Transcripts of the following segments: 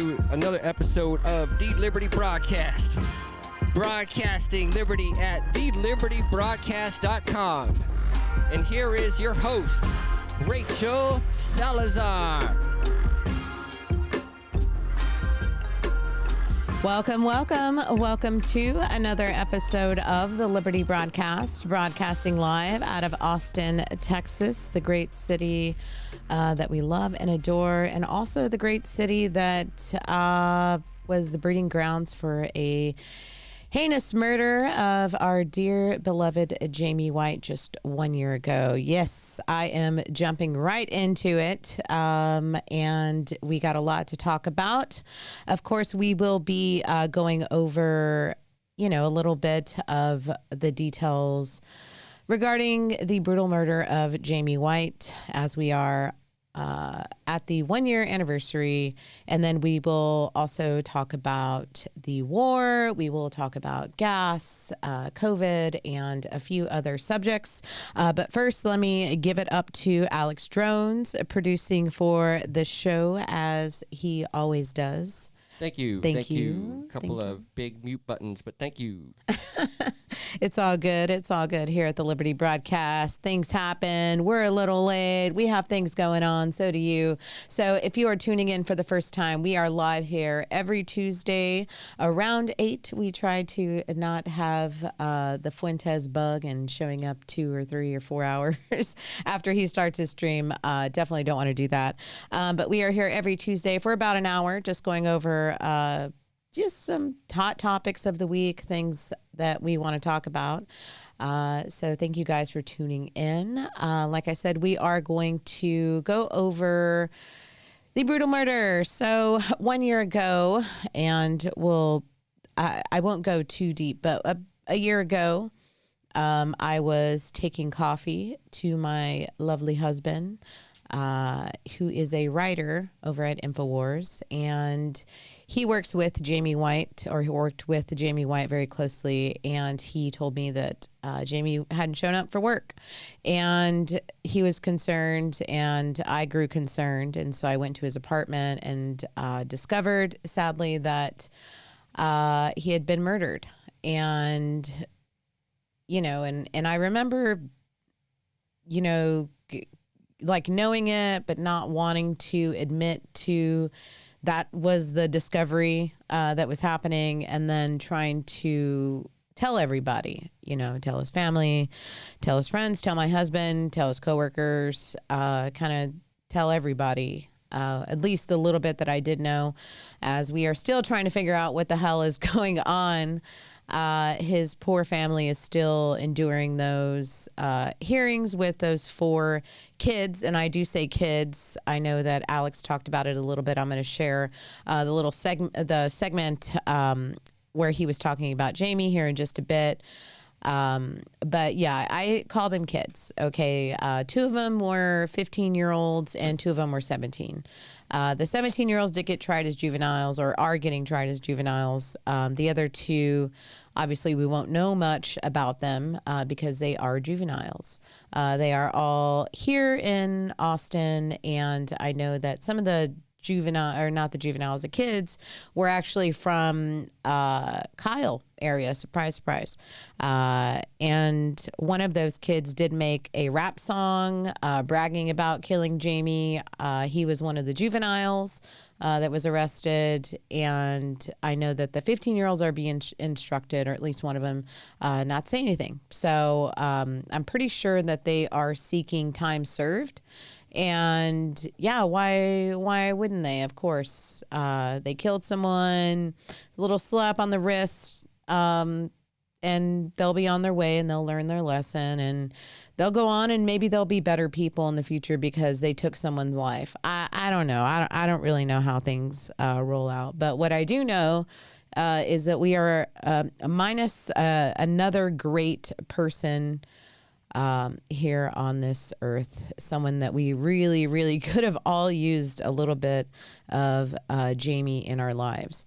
to another episode of The Liberty Broadcast. Broadcasting Liberty at thelibertybroadcast.com. And here is your host, Rachel Salazar. Welcome to another episode of the Liberty Broadcast, broadcasting live out of Austin, Texas, the great city that we love and adore, and also the great city that was the breeding grounds for a heinous murder of our dear beloved Jamie White just 1 year ago. Yes, I am jumping right into it, and we got a lot to talk about. Of course, we will be going over, a little bit of the details regarding the brutal murder of Jamie White, as we are at the 1 year anniversary. And then we will also talk about the war. We will talk about gas, COVID, and a few other subjects. But first, let me give it up to Alex Drones, producing for the show, as he always does. Thank you. Thank you. A couple of big mute buttons, but thank you. It's all good. It's all good here at the Liberty Broadcast. Things happen. We're a little late. We have things going on. So do you. So if you are tuning in for the first time, we are live here every Tuesday around 8. We try to not have the Fuentes bug and showing up 2 or 3 or 4 hours after he starts his stream. Definitely don't want to do that. But we are here every Tuesday for about an hour, just going over just some hot topics of the week, things that we want to talk about. So thank you guys for tuning in. Like I said, we are going to go over the brutal murder. So 1 year ago, and I won't go too deep, but a year ago, I was taking coffee to my lovely husband, who is a writer over at InfoWars, and he works with Jamie White, or he worked with Jamie White very closely, and he told me that Jamie hadn't shown up for work, and he was concerned, and I grew concerned, and so I went to his apartment and discovered, sadly, that he had been murdered, and I remember, like knowing it, but not wanting to admit to that was the discovery that was happening, and then trying to tell everybody, tell his family, tell his friends, tell my husband, tell his coworkers, kind of tell everybody, at least the little bit that I did know, as we are still trying to figure out what the hell is going on. His poor family is still enduring those hearings with those 4 kids. And I do say kids. I know that Alex talked about it a little bit. I'm going to share the segment where he was talking about Jamie here in just a bit. But yeah, I call them kids. Okay. 2 of them were 15-year-olds and 2 of them were 17. The 17-year-olds did get tried as juveniles, or are getting tried as juveniles. The other 2, obviously we won't know much about them because they are juveniles. They are all here in Austin, and I know that some of the the kids were actually from Kyle area. Surprise, surprise. And one of those kids did make a rap song bragging about killing Jamie. He was one of the juveniles that was arrested. And I know that the 15-year-olds are being instructed, or at least one of them, not say anything. So I'm pretty sure that they are seeking time served. And yeah, why wouldn't they? Of course, they killed someone, a little slap on the wrist, and they'll be on their way, and they'll learn their lesson, and they'll go on, and maybe they'll be better people in the future because they took someone's life. I don't know. I don't really know how things roll out. But what I do know is that we are minus another great person here on this earth, someone that we really, really could have all used a little bit of Jamie in our lives.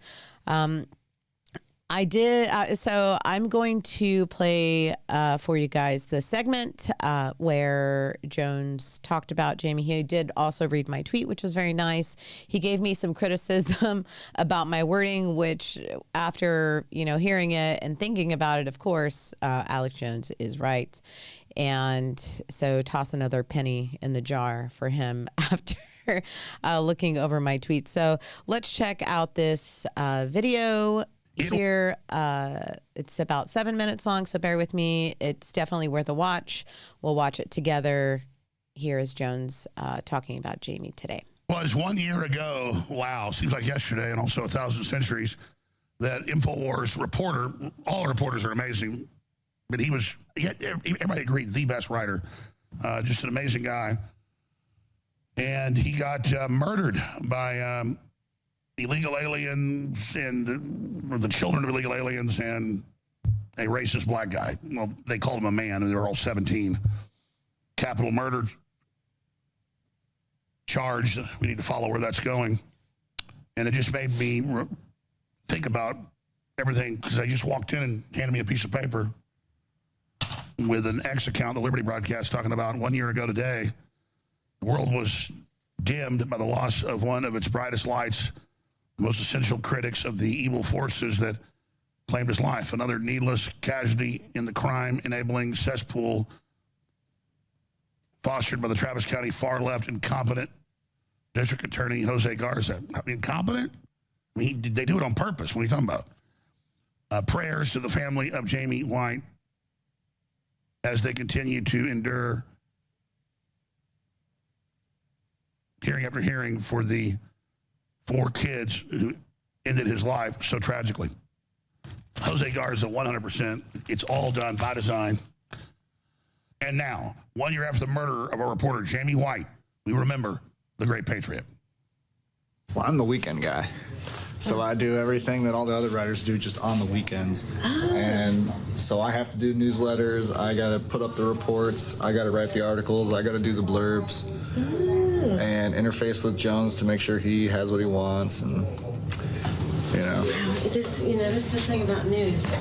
I did. So I'm going to play for you guys the segment where Jones talked about Jamie. He did also read my tweet, which was very nice. He gave me some criticism about my wording, which after, hearing it and thinking about it, of course, Alex Jones is right. And so toss another penny in the jar for him after looking over my tweet. So let's check out this video here. It's about 7 minutes long, so bear with me. It's definitely worth a watch. We'll watch it together. Here is Jones talking about Jamie today. Was 1 year ago, wow, seems like yesterday, and also 1,000 centuries, that InfoWars reporter, all reporters are amazing, but everybody agreed, the best writer, just an amazing guy. And he got murdered by illegal aliens and the children of illegal aliens and a racist black guy. Well, they called him a man, and they were all 17. Capital murder charge. We need to follow where that's going. And it just made me think about everything, because I just walked in and handed me a piece of paper with an X account, the Liberty broadcast, talking about 1 year ago today, the world was dimmed by the loss of one of its brightest lights, the most essential critics of the evil forces that claimed his life. Another needless casualty in the crime-enabling cesspool fostered by the Travis County far-left incompetent District Attorney Jose Garza. Incompetent? I mean, they do it on purpose. What are you talking about? Prayers to the family of Jamie White as they continue to endure hearing after hearing for the 4 kids who ended his life so tragically. Jose Garza, 100%. It's all done by design. And now, 1 year after the murder of our reporter, Jamie White, we remember the great patriot. Well, I'm the weekend guy. So I do everything that all the other writers do just on the weekends. And so I have to do newsletters. I got to put up the reports. I got to write the articles. I got to do the blurbs and interface with Jones to make sure he has what he wants. And, this is the thing about news.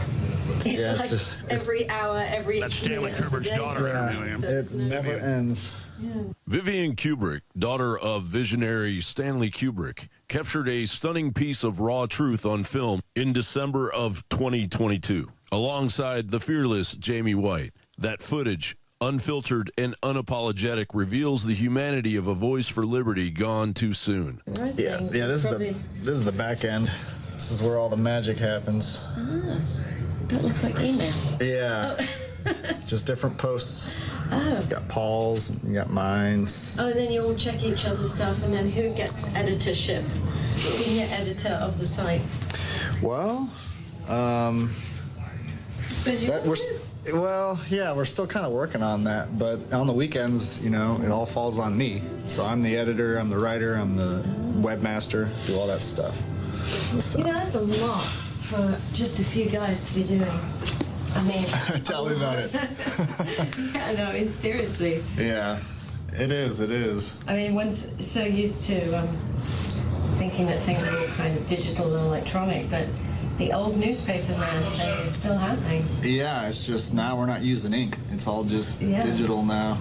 It's yeah, like just every hour, every. That's Stanley Kubrick's daughter. yeah, So it never ends. Vivian Kubrick, daughter of visionary Stanley Kubrick, captured a stunning piece of raw truth on film in December of 2022, alongside the fearless Jamie White. That footage, unfiltered and unapologetic, reveals the humanity of a voice for liberty gone too soon. Yeah, this is the back end. This is where all the magic happens. That looks like email. Yeah. Just different posts. You got Paul's, you got mine's. Oh, and then you all check each other's stuff, and then who gets editorship? Senior editor of the site. Well, we're still kind of working on that, but on the weekends, it all falls on me. So I'm the editor, I'm the writer, I'm the webmaster, do all that stuff. So. That's a lot for just a few guys to be doing. I mean, tell me about it. Yeah, no, it's seriously. Yeah, it is. I mean, one's so used to thinking that things are all kind of digital and electronic, but the old newspaper man thing is still happening. Yeah, it's just now we're not using ink. It's all just digital now.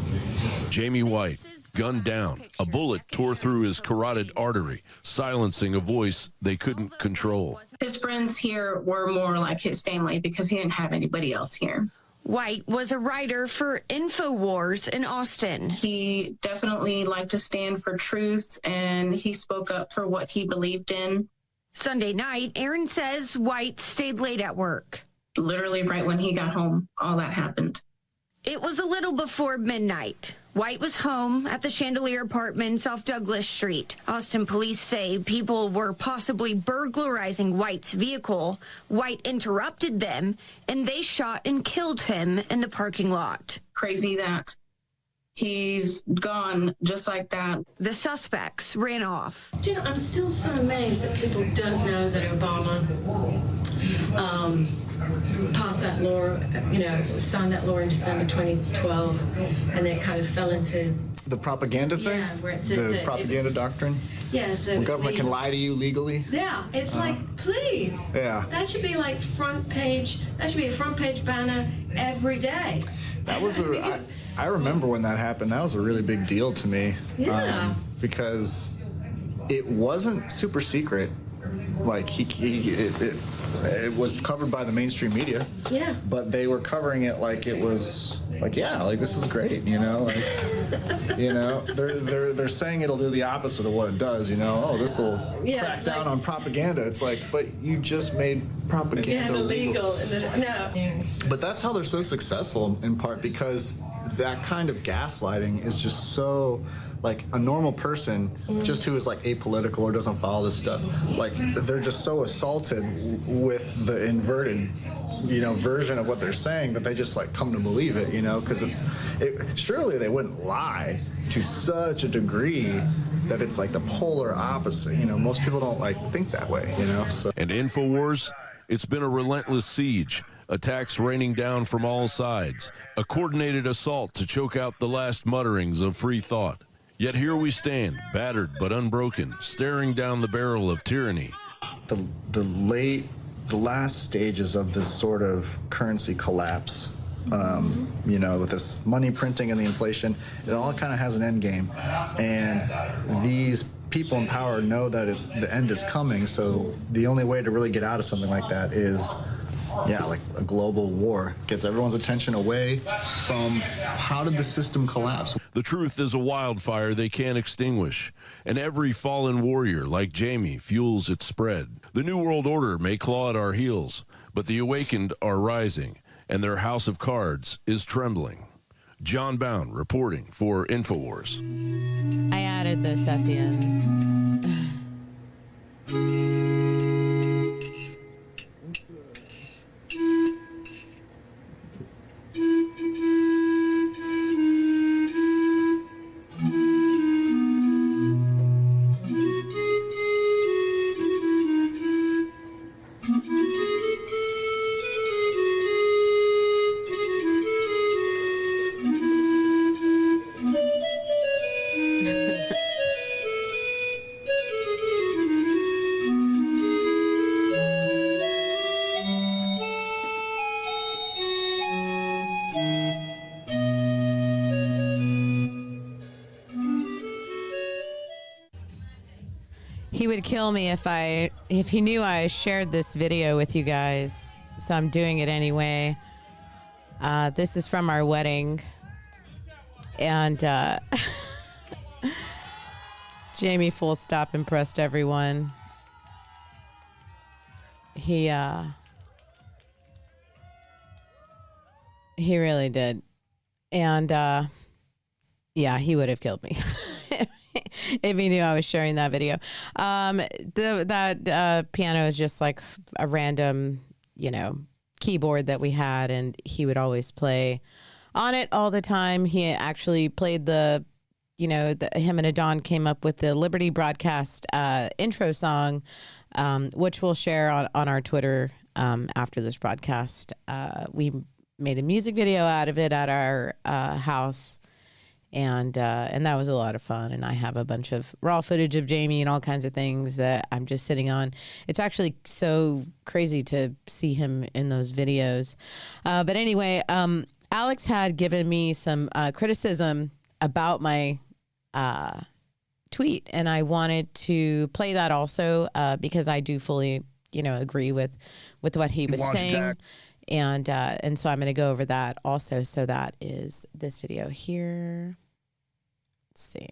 Jamie White, gunned down. A bullet tore through his carotid artery, silencing a voice they couldn't control. His friends here were more like his family because he didn't have anybody else here. White was a writer for InfoWars in Austin. He definitely liked to stand for truth, and he spoke up for what he believed in. Sunday night, Aaron says White stayed late at work. Literally right when he got home, all that happened. It was a little before midnight. White was home at the Chandelier Apartments off Douglas Street. Austin police say people were possibly burglarizing White's vehicle. White interrupted them, and they shot and killed him in the parking lot. Crazy that he's gone just like that. The suspects ran off. I'm still so amazed that people don't know that Obama passed that law, signed that law in December 2012, and then kind of fell into The propaganda thing? Yeah, where it said the that propaganda doctrine? Yeah, so The government can lie to you legally. Yeah, it's like, please. Yeah. That should be like front page. That should be a front page banner every day. That was I remember when that happened. That was a really big deal to me. Yeah. Because it wasn't super secret. Like it was covered by the mainstream media. Yeah. But they were covering it like it was like, yeah, like this is great, you know, like, you know, they're saying it'll do the opposite of what it does, you know. Oh, this will crack down on propaganda. It's like, but you just made propaganda legal. No. But that's how they're so successful, in part because that kind of gaslighting is just so, like, a normal person just who is like apolitical or doesn't follow this stuff, like they're just so assaulted with the inverted, you know, version of what they're saying that they just like come to believe it, you know, because surely they wouldn't lie to such a degree that it's like the polar opposite. You know, most people don't like think that way, you know. So. And InfoWars, it's been a relentless siege. Attacks raining down from all sides. A coordinated assault to choke out the last mutterings of free thought. Yet here we stand, battered but unbroken, staring down the barrel of tyranny. The last stages of this sort of currency collapse, you know, with this money printing and the inflation, it all kind of has an end game. And these people in power know that the end is coming, so the only way to really get out of something like that is, yeah, like a global war. Gets everyone's attention away from how did the system collapse. The truth is a wildfire they can't extinguish, and every fallen warrior like Jamie fuels its spread. The New World Order may claw at our heels, but the awakened are rising, and their house of cards is trembling. John Bound reporting for InfoWars. I added this at the end. He would kill me if he knew I shared this video with you guys. So I'm doing it anyway. This is from our wedding. And Jamie full stop impressed everyone. He really did. And yeah, he would have killed me. If he knew I was sharing that video. That piano is just like a random, you know, keyboard that we had, and he would always play on it all the time. He actually played him and Adon came up with the Liberty Broadcast intro song, which we'll share on our Twitter after this broadcast. We made a music video out of it at our house. And that was a lot of fun. And I have a bunch of raw footage of Jamie and all kinds of things that I'm just sitting on. It's actually so crazy to see him in those videos. But anyway, Alex had given me some criticism about my tweet, and I wanted to play that also because I do fully, agree with what he was saying. And so I'm going to go over that also. So that is this video here. Let's see.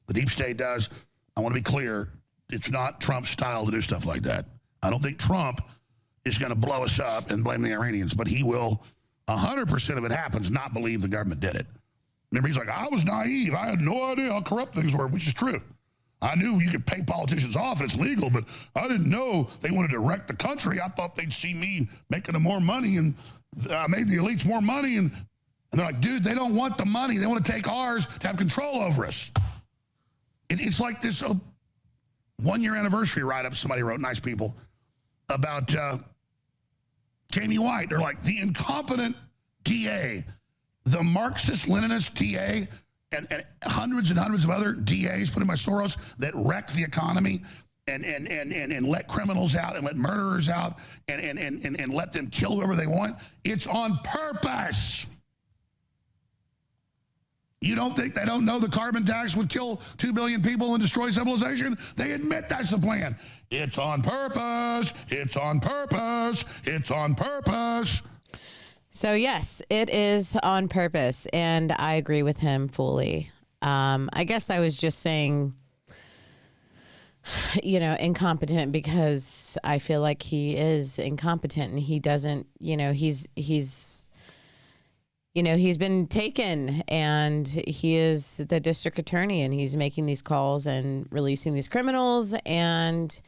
The deep state does. I want to be clear. It's not Trump's style to do stuff like that. I don't think Trump is going to blow us up and blame the Iranians, but he will, 100% of it happens, not believe the government did it. Remember, he's like, I was naive. I had no idea how corrupt things were, which is true. I knew you could pay politicians off and it's legal, but I didn't know they wanted to wreck the country. I thought they'd see me making them more money and made the elites more money. And they're like, dude, they don't want the money. They want to take ours to have control over us. It's like this 1-year anniversary write-up somebody wrote, nice people, about Jamie White. They're like, the incompetent DA, the Marxist-Leninist DA and hundreds and hundreds of other DAs put in my Soros that wrecked the economy and let criminals out and let murderers out and let them kill whoever they want. It's on purpose. You don't think they don't know the carbon tax would kill 2 billion people and destroy civilization? They admit that's the plan. It's on purpose. It's on purpose. It's on purpose. So, yes, it is on purpose, and I agree with him fully. I guess I was just saying, incompetent because I feel like he is incompetent and he doesn't, he's been taken and he is the district attorney and he's making these calls and releasing these criminals. And,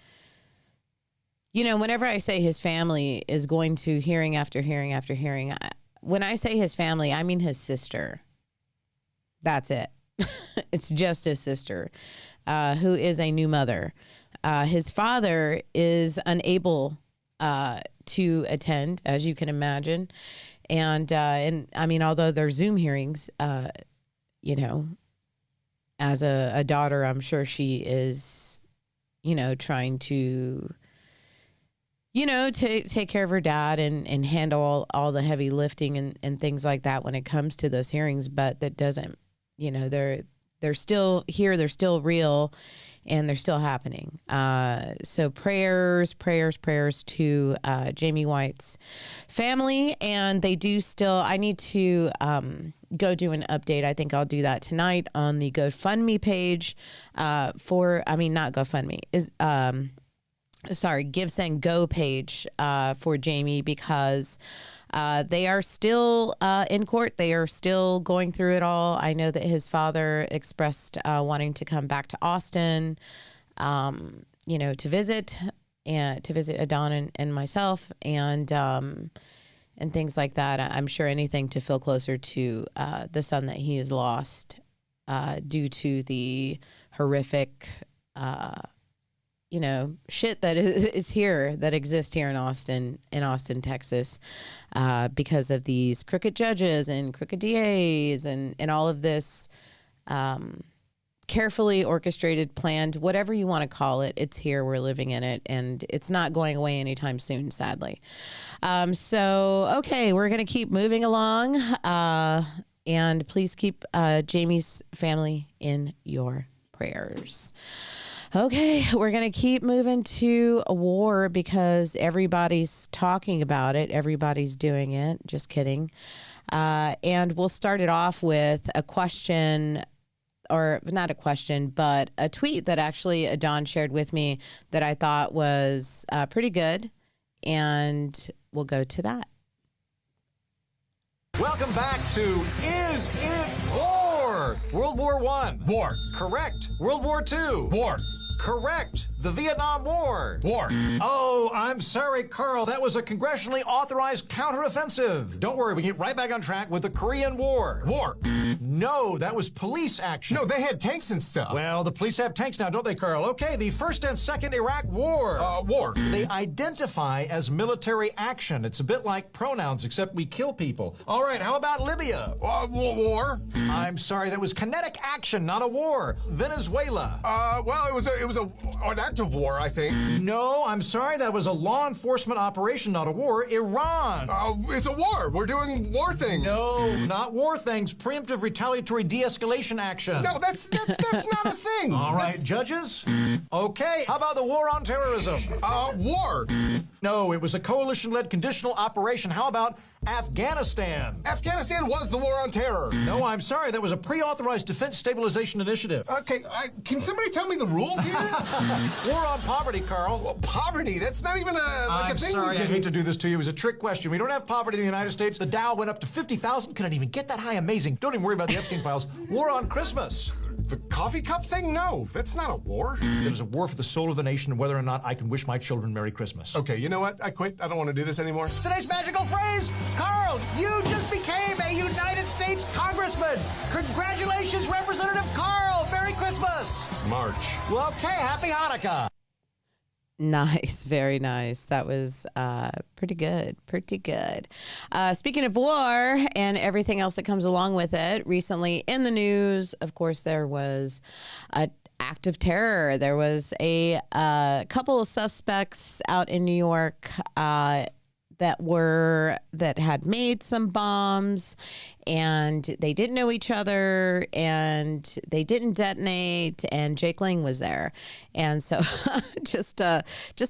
whenever I say his family is going to hearing after hearing after hearing, when I say his family, I mean his sister. That's it. It's just his sister, who is a new mother. His father is unable to attend, as you can imagine. And I mean, although they're Zoom hearings, as a daughter, I'm sure she is, trying to, take care of her dad and handle all the heavy lifting and things like that when it comes to those hearings. But that doesn't, they're still here, they're still real, and they're still happening. So prayers to Jamie White's family. And they do still, I need to go do an update. I think I'll do that tonight on the GoFundMe page not GoFundMe, Give Send Go page for Jamie, because they are still in court. They are still going through it all. I know that his father expressed wanting to come back to Austin, to visit Adon and myself and things like that. I'm sure anything to feel closer to the son that he has lost due to the horrific shit that exists here in Austin, Texas, because of these crooked judges and crooked DAs and all of this carefully orchestrated, planned, whatever you want to call it. It's here. We're living in it, and it's not going away anytime soon, sadly. Okay, we're going to keep moving along, and please keep Jamie's family in your prayers. Okay, we're going to keep moving to a war because everybody's talking about it. Everybody's doing it. Just kidding. And we'll start it off with a question, or not a question, but a tweet that actually Adon shared with me that I thought was pretty good. And we'll go to that. Welcome back to Is It War? World War I. War. Correct. World War II. War. Correct. The Vietnam War. War. Oh, I'm sorry, Carl. That was a congressionally authorized counteroffensive. Don't worry, we get right back on track with the Korean War. War. No, that was police action. No, they had tanks and stuff. Well, the police have tanks now, don't they, Carl? Okay, the First and Second Iraq War. War. They identify as military action. It's a bit like pronouns, except we kill people. All right, how about Libya? War. I'm sorry, that was kinetic action, not a war. Venezuela. Well, it was an act of war, I think. No, I'm sorry, that was a law enforcement operation, not a war. Iran. It's a war. We're doing war things. No, not war things. Preemptive retaliatory de-escalation action. No, that's not a thing. All right, judges? Okay, how about the war on terrorism? War. No, it was a coalition-led conditional operation. How about Afghanistan? Afghanistan was the war on terror. No, I'm sorry, that was a pre-authorized defense stabilization initiative. Okay, can somebody tell me the rules here? War on poverty, Carl. Well, poverty, that's not even a thing. I'm sorry, I hate to do this to you. It was a trick question. We don't have poverty in the United States. The Dow went up to 50,000. Couldn't even get that high. Amazing. Don't even worry about the Epstein files. War on Christmas. The coffee cup thing? No, that's not a war. It is a war for the soul of the nation and whether or not I can wish my children Merry Christmas. Okay, you know what? I quit. I don't want to do this anymore. Today's magical phrase, Carl, you just became a United States Congressman. Congratulations, Representative Carl. Merry Christmas. It's March. Well, okay, happy Hanukkah. Nice, very nice. That was pretty good, pretty good. Speaking of war and everything else that comes along with it, recently in the news, of course, there was an act of terror. There was a couple of suspects out in New York that had made some bombs, and they didn't know each other, and they didn't detonate, and Jake Lang was there. And so just a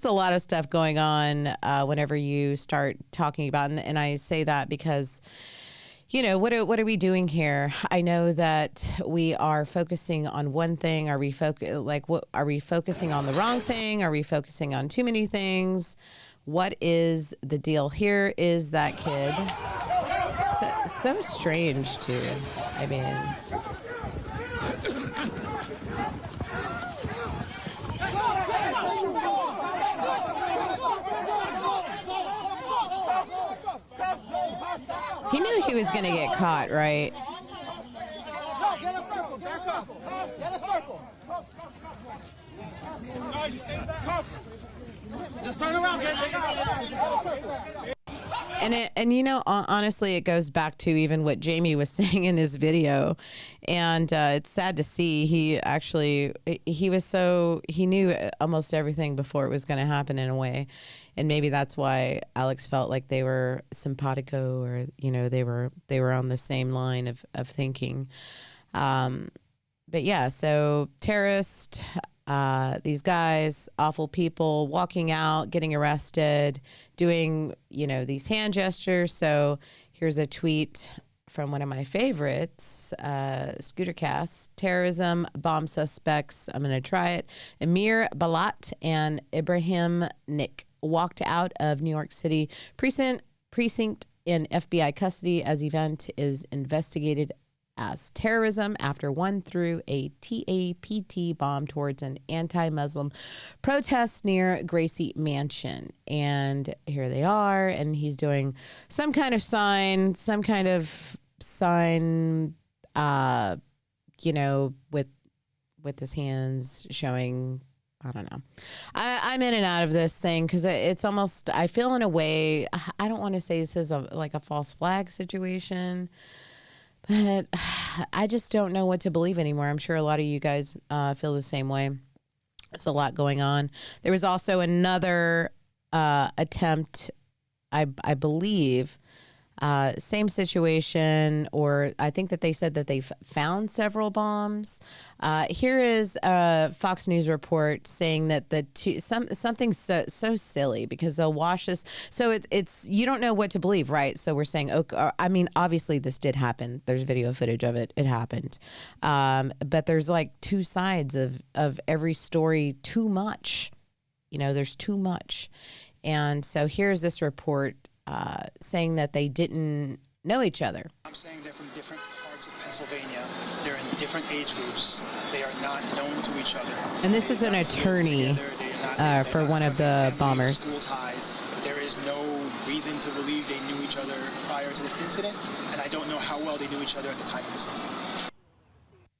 lot of stuff going on whenever you start talking about, and I say that because, you know, what are we doing here? I know that we are focusing on one thing. Are we focusing on the wrong thing? Are we focusing on too many things? What is the deal? Here is that kid. So strange, too. I mean, he knew he was going to get caught, right? Get a circle. Back up. Get a circle. Just turn around. And you know, honestly, it goes back to even what Jamie was saying in his video, and it's sad to see. He knew almost everything before it was going to happen in a way, and maybe that's why Alex felt like they were simpatico, or you know, they were on the same line of thinking. But yeah, so terrorist. These guys, awful people, walking out, getting arrested, doing, you know, these hand gestures. So here's a tweet from one of my favorites, Scootercast. Terrorism, bomb suspects, I'm going to try it. Amir Balat and Ibrahim Nick walked out of New York City precinct in FBI custody as event is investigated as terrorism after one threw a TAPT bomb towards an anti-Muslim protest near Gracie Mansion. And here they are, and he's doing some kind of sign, you know, with his hands showing, I don't know. I'm in and out of this thing because it's almost, I feel in a way, I don't want to say this is like a false flag situation, but I just don't know what to believe anymore. I'm sure a lot of you guys feel the same way. There's a lot going on. There was also another attempt, I believe, same situation, or I think that they said that they found several bombs. Here is a Fox News report saying that something so silly because they'll wash this. So it's you don't know what to believe, right? So we're saying, okay, I mean, obviously this did happen. There's video footage of it. It happened. But there's like two sides of every story. Too much, you know. There's too much, and so here's this report. Saying that they didn't know each other. I'm saying they're from different parts of Pennsylvania. They're in different age groups. They are not known to each other. And this is an attorney for one of the bombers. School ties. There is no reason to believe they knew each other prior to this incident, and I don't know how well they knew each other at the time of this incident.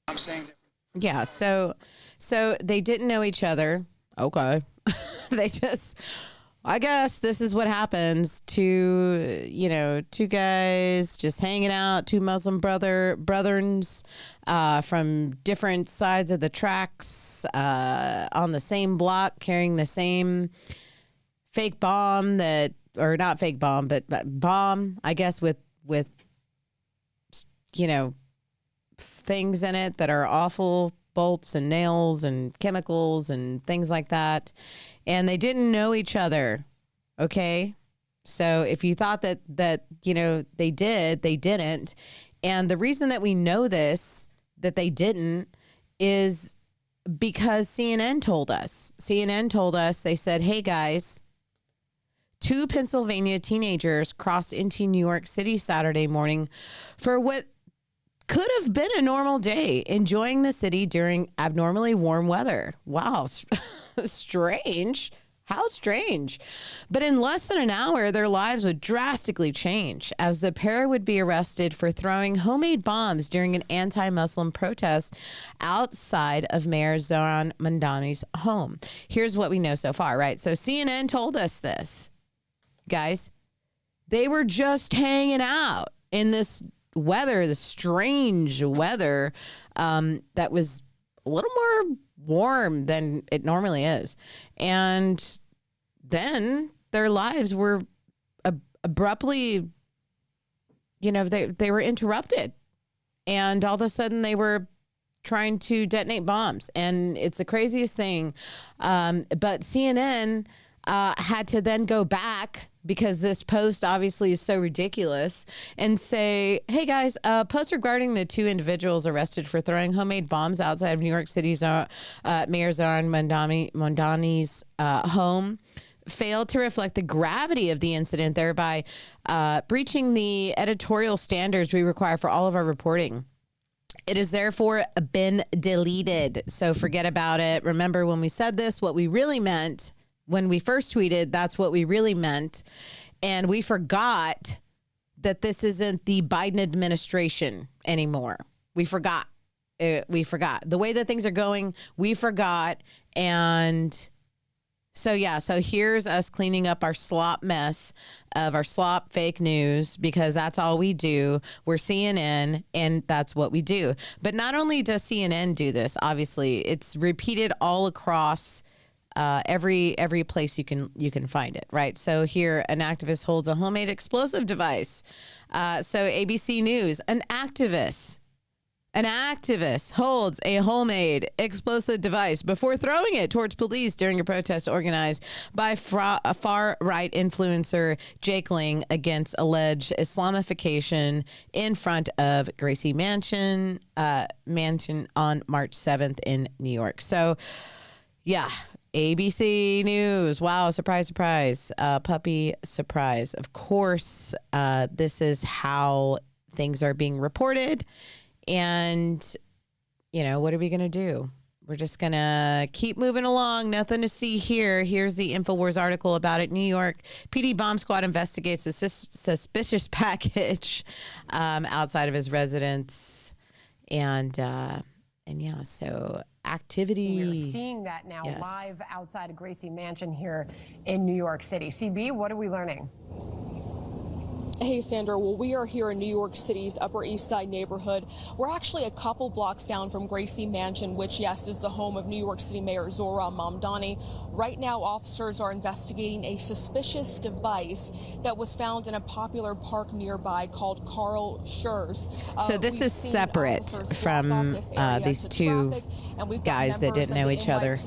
I'm saying yeah, so they didn't know each other. Okay. They just, I guess this is what happens to, you know, two guys just hanging out, two Muslim brethrens from different sides of the tracks on the same block, carrying the same fake bomb or not fake bomb, but bomb, I guess, with you know, things in it that are awful, bolts and nails and chemicals and things like that. And they didn't know each other. Okay. So if you thought that, you know, they did, they didn't. And the reason that we know this, that they didn't, is because CNN told us. They said, hey guys, two Pennsylvania teenagers crossed into New York City Saturday morning for what could have been a normal day, enjoying the city during abnormally warm weather. Wow, strange. How strange. But in less than an hour, their lives would drastically change as the pair would be arrested for throwing homemade bombs during an anti-Muslim protest outside of Mayor Zohran Mamdani's home. Here's what we know so far, right? So CNN told us this. Guys, they were just hanging out in this weather, the strange weather that was a little more warm than it normally is. And then their lives were abruptly, they were interrupted. And all of a sudden they were trying to detonate bombs. And it's the craziest thing. But CNN had to then go back because this post obviously is so ridiculous and say, hey guys, post regarding the two individuals arrested for throwing homemade bombs outside of New York City's Mayor Zohran Mamdani's home failed to reflect the gravity of the incident, thereby breaching the editorial standards we require for all of our reporting. It has therefore been deleted. So forget about it. Remember when we said this, what we really meant when we first tweeted, that's what we really meant. And we forgot that this isn't the Biden administration anymore. We forgot. We forgot. The way that things are going, we forgot. And so, yeah, so here's us cleaning up our slop mess of our slop fake news, because that's all we do. We're CNN, and that's what we do. But not only does CNN do this, obviously, it's repeated all across every place you can find it, right? So here, an activist holds a homemade explosive device. So ABC News, an activist holds a homemade explosive device before throwing it towards police during a protest organized by a far-right influencer, Jake Ling, against alleged Islamification in front of Gracie Mansion on March 7th in New York. So, yeah. ABC News. Wow. Surprise, surprise. Puppy surprise. Of course, this is how things are being reported. And, what are we going to do? We're just going to keep moving along. Nothing to see here. Here's the InfoWars article about it. New York PD bomb squad investigates a suspicious package outside of his residence. And yeah, so activity. We're seeing that now live outside of Gracie Mansion here in New York City. CB, what are we learning? Hey, Sandra. Well, we are here in New York City's Upper East Side neighborhood. We're actually a couple blocks down from Gracie Mansion, which, yes, is the home of New York City Mayor Zohran Mamdani. Right now, officers are investigating a suspicious device that was found in a popular park nearby called Carl Schurz. So this is separate from these two guys that didn't know each other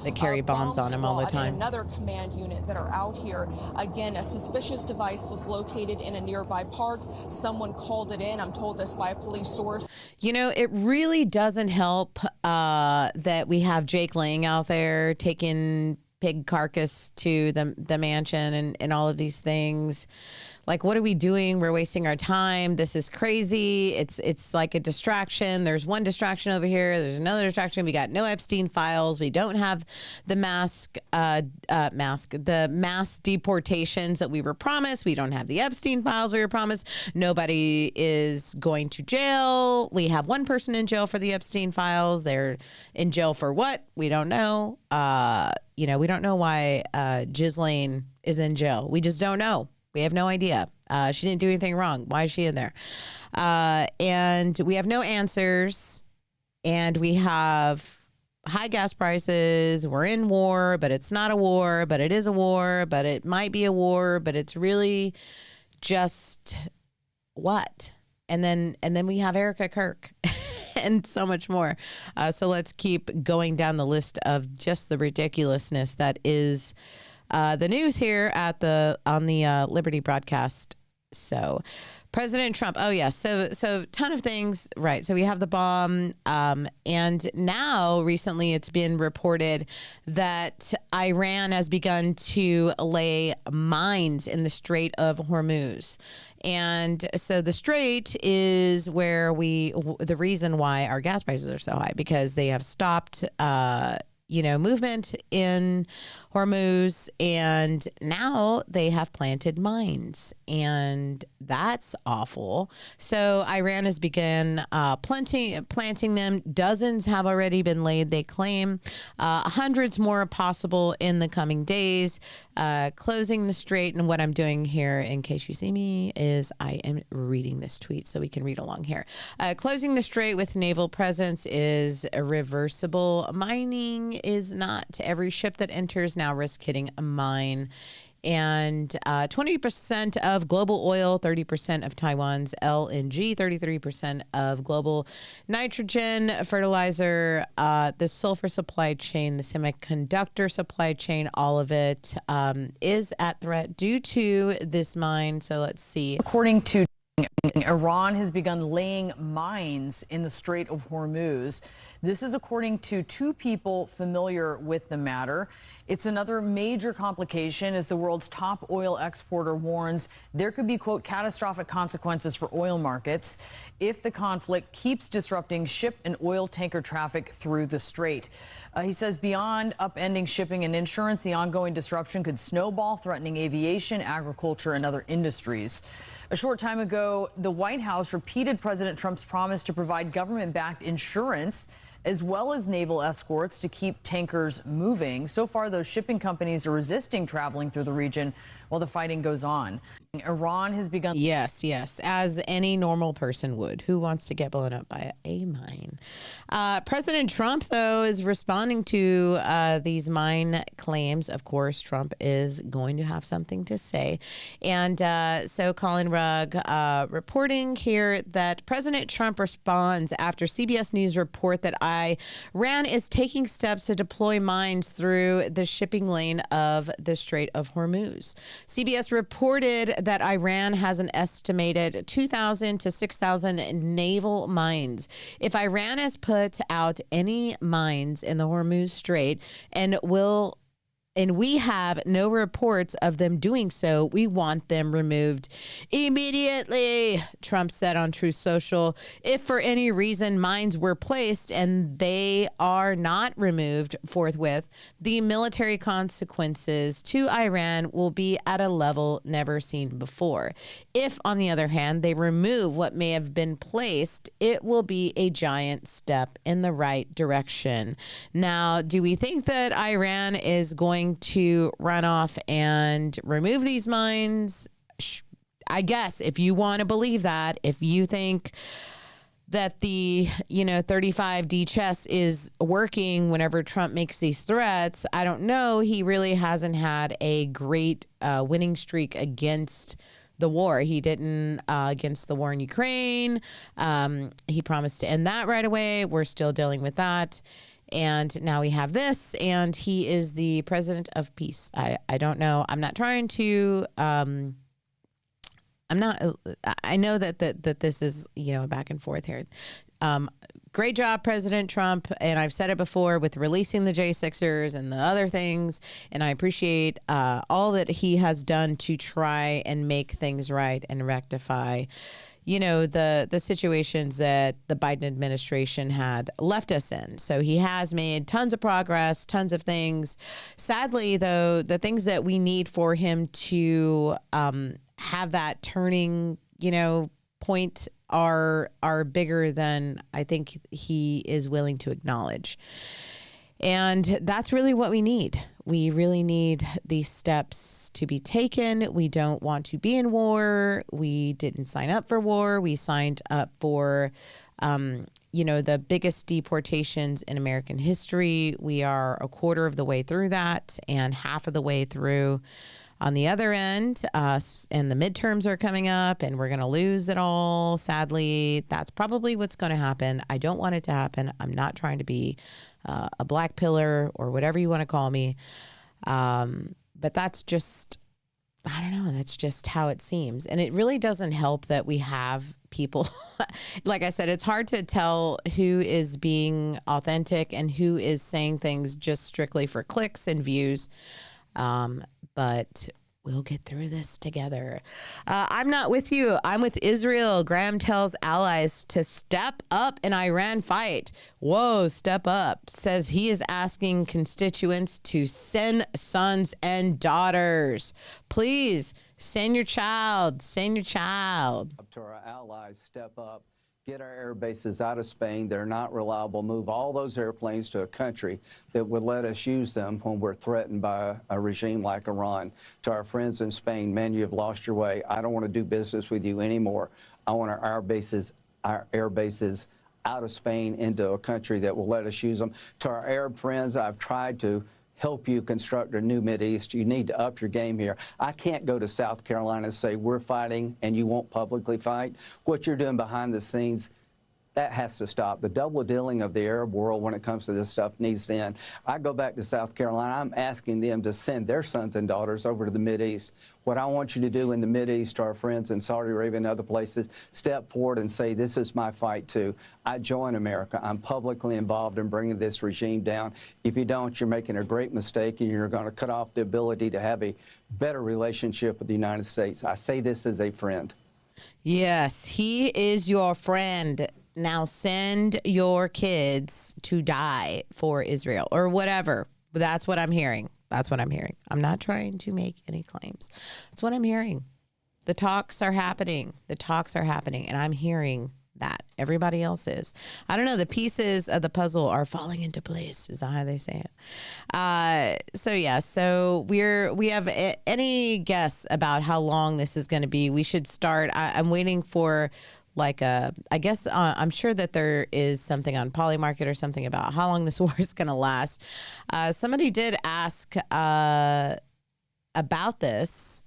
that carry bombs on them all the time. Another command unit that are out here. Again, a suspicious device was located in a nearby park. Someone called it in. I'm told this by a police source. It really doesn't help that we have Jake Ling out there taking pig carcass to the mansion and all of these things. Like, what are we doing? We're wasting our time. This is crazy. It's like a distraction. There's one distraction over here. There's another distraction. We got no Epstein files. We don't have the mass deportations that we were promised. We don't have the Epstein files we were promised. Nobody is going to jail. We have one person in jail for the Epstein files. They're in jail for what? We don't know. We don't know why Ghislaine is in jail. We just don't know. We have no idea. She didn't do anything wrong. Why is she in there? And we have no answers. And we have high gas prices. We're in war, but it's not a war, but it is a war, but it might be a war, but it's really just what? And then we have Erica Kirk and so much more. So let's keep going down the list of just the ridiculousness that is the news here on the Liberty broadcast. So President Trump. Oh, yeah. So ton of things. Right. So we have the bomb. And now recently it's been reported that Iran has begun to lay mines in the Strait of Hormuz. And so the Strait is where the reason why our gas prices are so high, because they have stopped movement in Hormuz, and now they have planted mines, and that's awful. So Iran has begun planting them. Dozens have already been laid, they claim. Hundreds more are possible in the coming days. Closing the strait, and what I'm doing here, in case you see me, is I am reading this tweet so we can read along here. Closing the strait with naval presence is irreversible. Mining is not. Every ship that enters now risks hitting a mine. And 20% of global oil, 30% of Taiwan's LNG, 33% of global nitrogen, fertilizer, the sulfur supply chain, the semiconductor supply chain, all of it is at threat due to this mine. So let's see. According to Iran has begun laying mines in the Strait of Hormuz. This is according to two people familiar with the matter. It's another major complication as the world's top oil exporter warns there could be, quote, catastrophic consequences for oil markets if the conflict keeps disrupting ship and oil tanker traffic through the strait. He says beyond upending shipping and insurance, the ongoing disruption could snowball, threatening aviation, agriculture, and other industries. A short time ago, the White House repeated President Trump's promise to provide government-backed insurance as well as naval escorts to keep tankers moving. So far, those shipping companies are resisting traveling through the region while the fighting goes on. Iran has begun. Yes, as any normal person would. Who wants to get blown up by a mine? President Trump, though, is responding to these mine claims. Of course, Trump is going to have something to say. And so Colin Rugg reporting here that President Trump responds after CBS News report that Iran is taking steps to deploy mines through the shipping lane of the Strait of Hormuz. CBS reported that Iran has an estimated 2,000 to 6,000 naval mines. If Iran has put out any mines in the Hormuz Strait and we have no reports of them doing so, we want them removed immediately, Trump said on Truth Social. If for any reason mines were placed and they are not removed forthwith, the military consequences to Iran will be at a level never seen before. If, on the other hand, they remove what may have been placed, it will be a giant step in the right direction. Now, do we think that Iran is going to run off and remove these mines? I guess if you want to believe that, if you think that the 35D chess is working whenever Trump makes these threats, I don't know. He really hasn't had a great winning streak against the war. He didn't against the war in Ukraine. He promised to end that right away. We're still dealing with that. And now we have this, and he is the president of peace. I don't know. I'm not trying to, I know that this is, a back and forth here. Great job, President Trump. And I've said it before with releasing the J6ers and the other things. And I appreciate all that he has done to try and make things right and rectify the situations that the Biden administration had left us in. So he has made tons of progress, tons of things. Sadly, though, the things that we need for him to have that turning, point are bigger than I think he is willing to acknowledge. And that's really what we need. We really need these steps to be taken. We don't want to be in war. We didn't sign up for war. We signed up for, the biggest deportations in American history. We are a quarter of the way through that and half of the way through on the other end. And the midterms are coming up and we're going to lose it all. Sadly, that's probably what's going to happen. I don't want it to happen. I'm not trying to be a black pillar or whatever you want to call me. But that's just, I don't know, that's just how it seems. And it really doesn't help that we have people, like I said, it's hard to tell who is being authentic and who is saying things just strictly for clicks and views. But We'll get through this together. I'm not with you. I'm with Israel. Graham tells allies to step up in Iran fight. Whoa, step up. Says he is asking constituents to send sons and daughters. Please send your child. Send your child. Up to our allies, step up. Get our air bases out of Spain. They're not reliable. Move all those airplanes to a country that would let us use them when we're threatened by a regime like Iran. To our friends in Spain, man, you have lost your way. I don't want to do business with you anymore. I want our air bases out of Spain into a country that will let us use them. To our Arab friends, I've tried to help you construct a new Mideast. You need to up your game here. I can't go to South Carolina and say we're fighting and you won't publicly fight. What you're doing behind the scenes, that has to stop. The double dealing of the Arab world when it comes to this stuff needs to end. I go back to South Carolina. I'm asking them to send their sons and daughters over to the Mideast. What I want you to do in the Mideast, to our friends in Saudi Arabia and other places, step forward and say, this is my fight too. I join America. I'm publicly involved in bringing this regime down. If you don't, you're making a great mistake and you're going to cut off the ability to have a better relationship with the United States. I say this as a friend. Yes, he is your friend. Now send your kids to die for Israel or whatever. That's what I'm hearing. That's what I'm hearing. I'm not trying to make any claims. That's what I'm hearing. The talks are happening. The talks are happening. And I'm hearing that. Everybody else is. I don't know. The pieces of the puzzle are falling into place. Is that how they say it? So we have any guess about how long this is going to be? We should start. I'm waiting for I'm sure that there is something on Polymarket or something about how long this war is going to last. Somebody did ask about this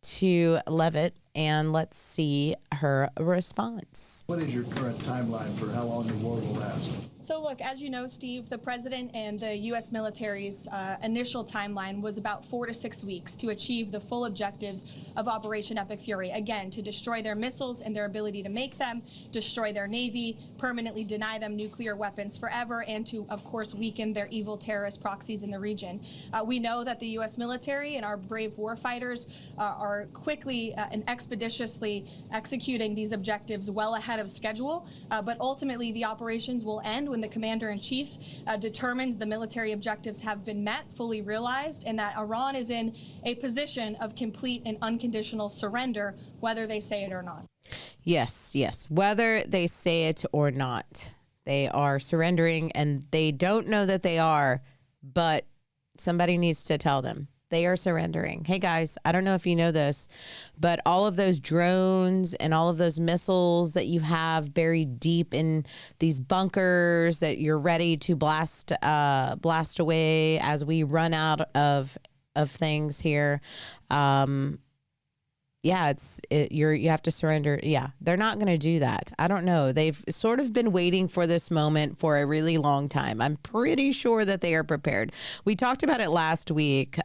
to Levitt, and let's see her response. What is your current timeline for how long the war will last? So look, as you know, Steve, the president and the U.S. military's initial timeline was about 4 to 6 weeks to achieve the full objectives of Operation Epic Fury. Again, to destroy their missiles and their ability to make them, destroy their navy, permanently deny them nuclear weapons forever, and to, of course, weaken their evil terrorist proxies in the region. We know that the U.S. military and our brave warfighters are quickly and expeditiously executing these objectives well ahead of schedule, but ultimately the operations will end when the commander-in-chief determines the military objectives have been met, fully realized, and that Iran is in a position of complete and unconditional surrender, whether they say it or not. Yes, whether they say it or not. They are surrendering, and they don't know that they are, but somebody needs to tell them. They are surrendering. Hey, guys, I don't know if you know this, but all of those drones and all of those missiles that you have buried deep in these bunkers that you're ready to blast away as we run out of things here. You have to surrender. Yeah, they're not going to do that. I don't know. They've sort of been waiting for this moment for a really long time. I'm pretty sure that they are prepared. We talked about it last week.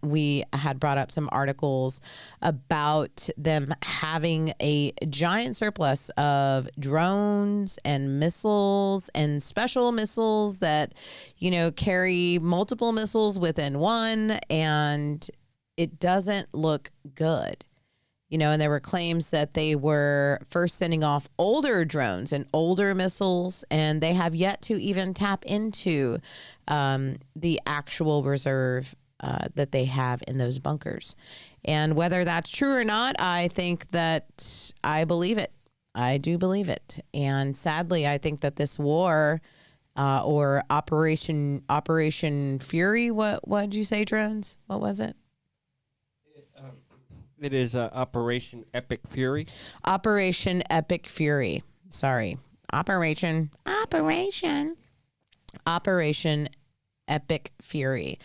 We had brought up some articles about them having a giant surplus of drones and missiles and special missiles that, carry multiple missiles within one, and it doesn't look good. And there were claims that they were first sending off older drones and older missiles, and they have yet to even tap into the actual reserve that they have in those bunkers. And whether that's true or not, I think that I believe it. I do believe it. And sadly, I think that this war or Operation Fury, what did you say, drones? What was it? It is Operation Epic Fury. Operation Epic Fury. Sorry. Operation Epic Fury.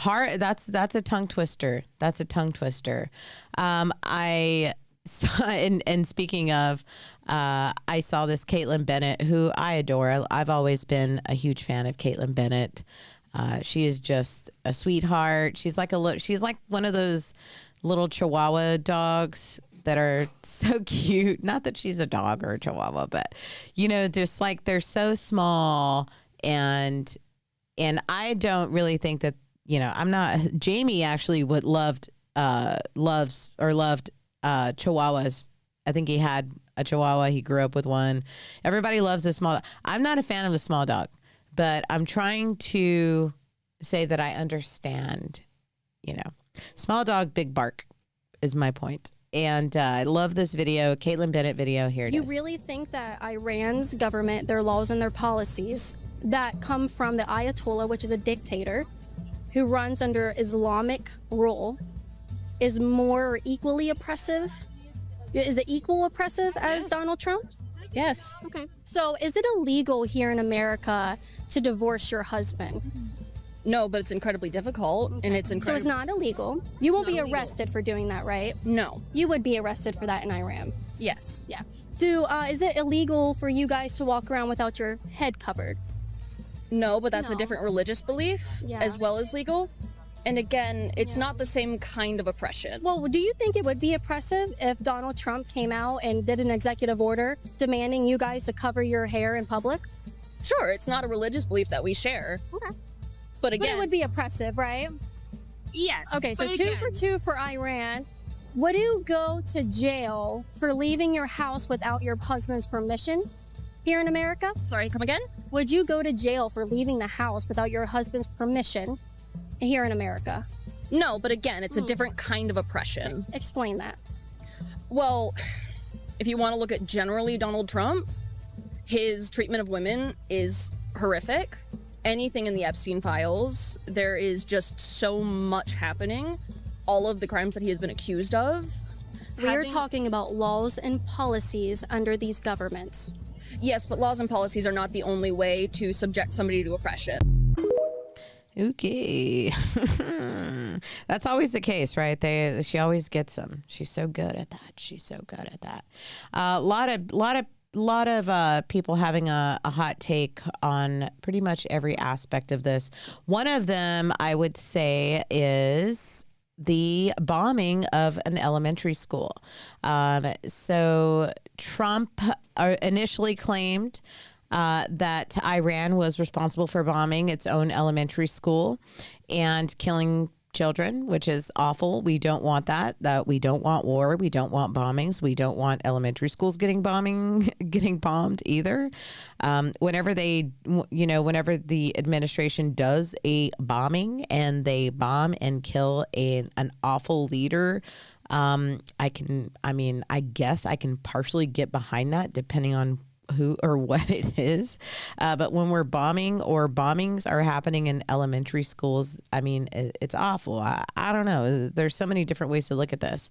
That's a tongue twister. That's a tongue twister. I saw, and speaking of, I saw this Caitlin Bennett, who I adore. I've always been a huge fan of Caitlin Bennett. She is just a sweetheart. She's like one of those little Chihuahua dogs that are so cute. Not that she's a dog or a Chihuahua, but just like they're so small, and I don't really think that I'm not. Jamie actually loved Chihuahuas. I think he had a Chihuahua. He grew up with one. Everybody loves a small dog. I'm not a fan of the small dog, but I'm trying to say that I understand, small dog, big bark is my point. And I love this video, Caitlin Bennett video. Here it is. You really think that Iran's government, their laws and their policies that come from the Ayatollah, which is a dictator who runs under Islamic rule, is more equally oppressive? Is it equal oppressive as Donald Trump? Yes. Okay. So is it illegal here in America to divorce your husband? No, but it's incredibly difficult, and it's So incredibly... it's not illegal. You won't be arrested for doing that, right? No. You would be arrested for that in Iran. Yes. Yeah. Is it illegal for you guys to walk around without your head covered? No, but that's a different religious belief as well as legal. And again, it's not the same kind of oppression. Well, do you think it would be oppressive if Donald Trump came out and did an executive order demanding you guys to cover your hair in public? Sure, it's not a religious belief that we share. Okay. But again... But it would be oppressive, right? Yes. Okay, so but 2 again- for 2 for Iran. Would you go to jail for leaving your house without your husband's permission here in America? Sorry, come again? Would you go to jail for leaving the house without your husband's permission here in America? No, but again, it's a different kind of oppression. Explain that. Well, if you want to look at generally Donald Trump, his treatment of women is horrific. Anything in the Epstein files, there is just so much happening. All of the crimes that he has been accused of. We're talking about laws and policies under these governments. Yes, but laws and policies are not the only way to subject somebody to oppression. Okay. That's always the case, right? She always gets them. She's so good at that. A lot of people having a hot take on pretty much every aspect of this. One of them, I would say, is the bombing of an elementary school. So Trump initially claimed that Iran was responsible for bombing its own elementary school and killing children, which is awful. We don't want that. We don't want war. We don't want bombings. We don't want elementary schools getting bombed either. Whenever the administration does a bombing and they bomb and kill an awful leader, I guess I can partially get behind that depending on who or what it is. But when we're bombing or bombings are happening in elementary schools, it's awful. I don't know. There's so many different ways to look at this.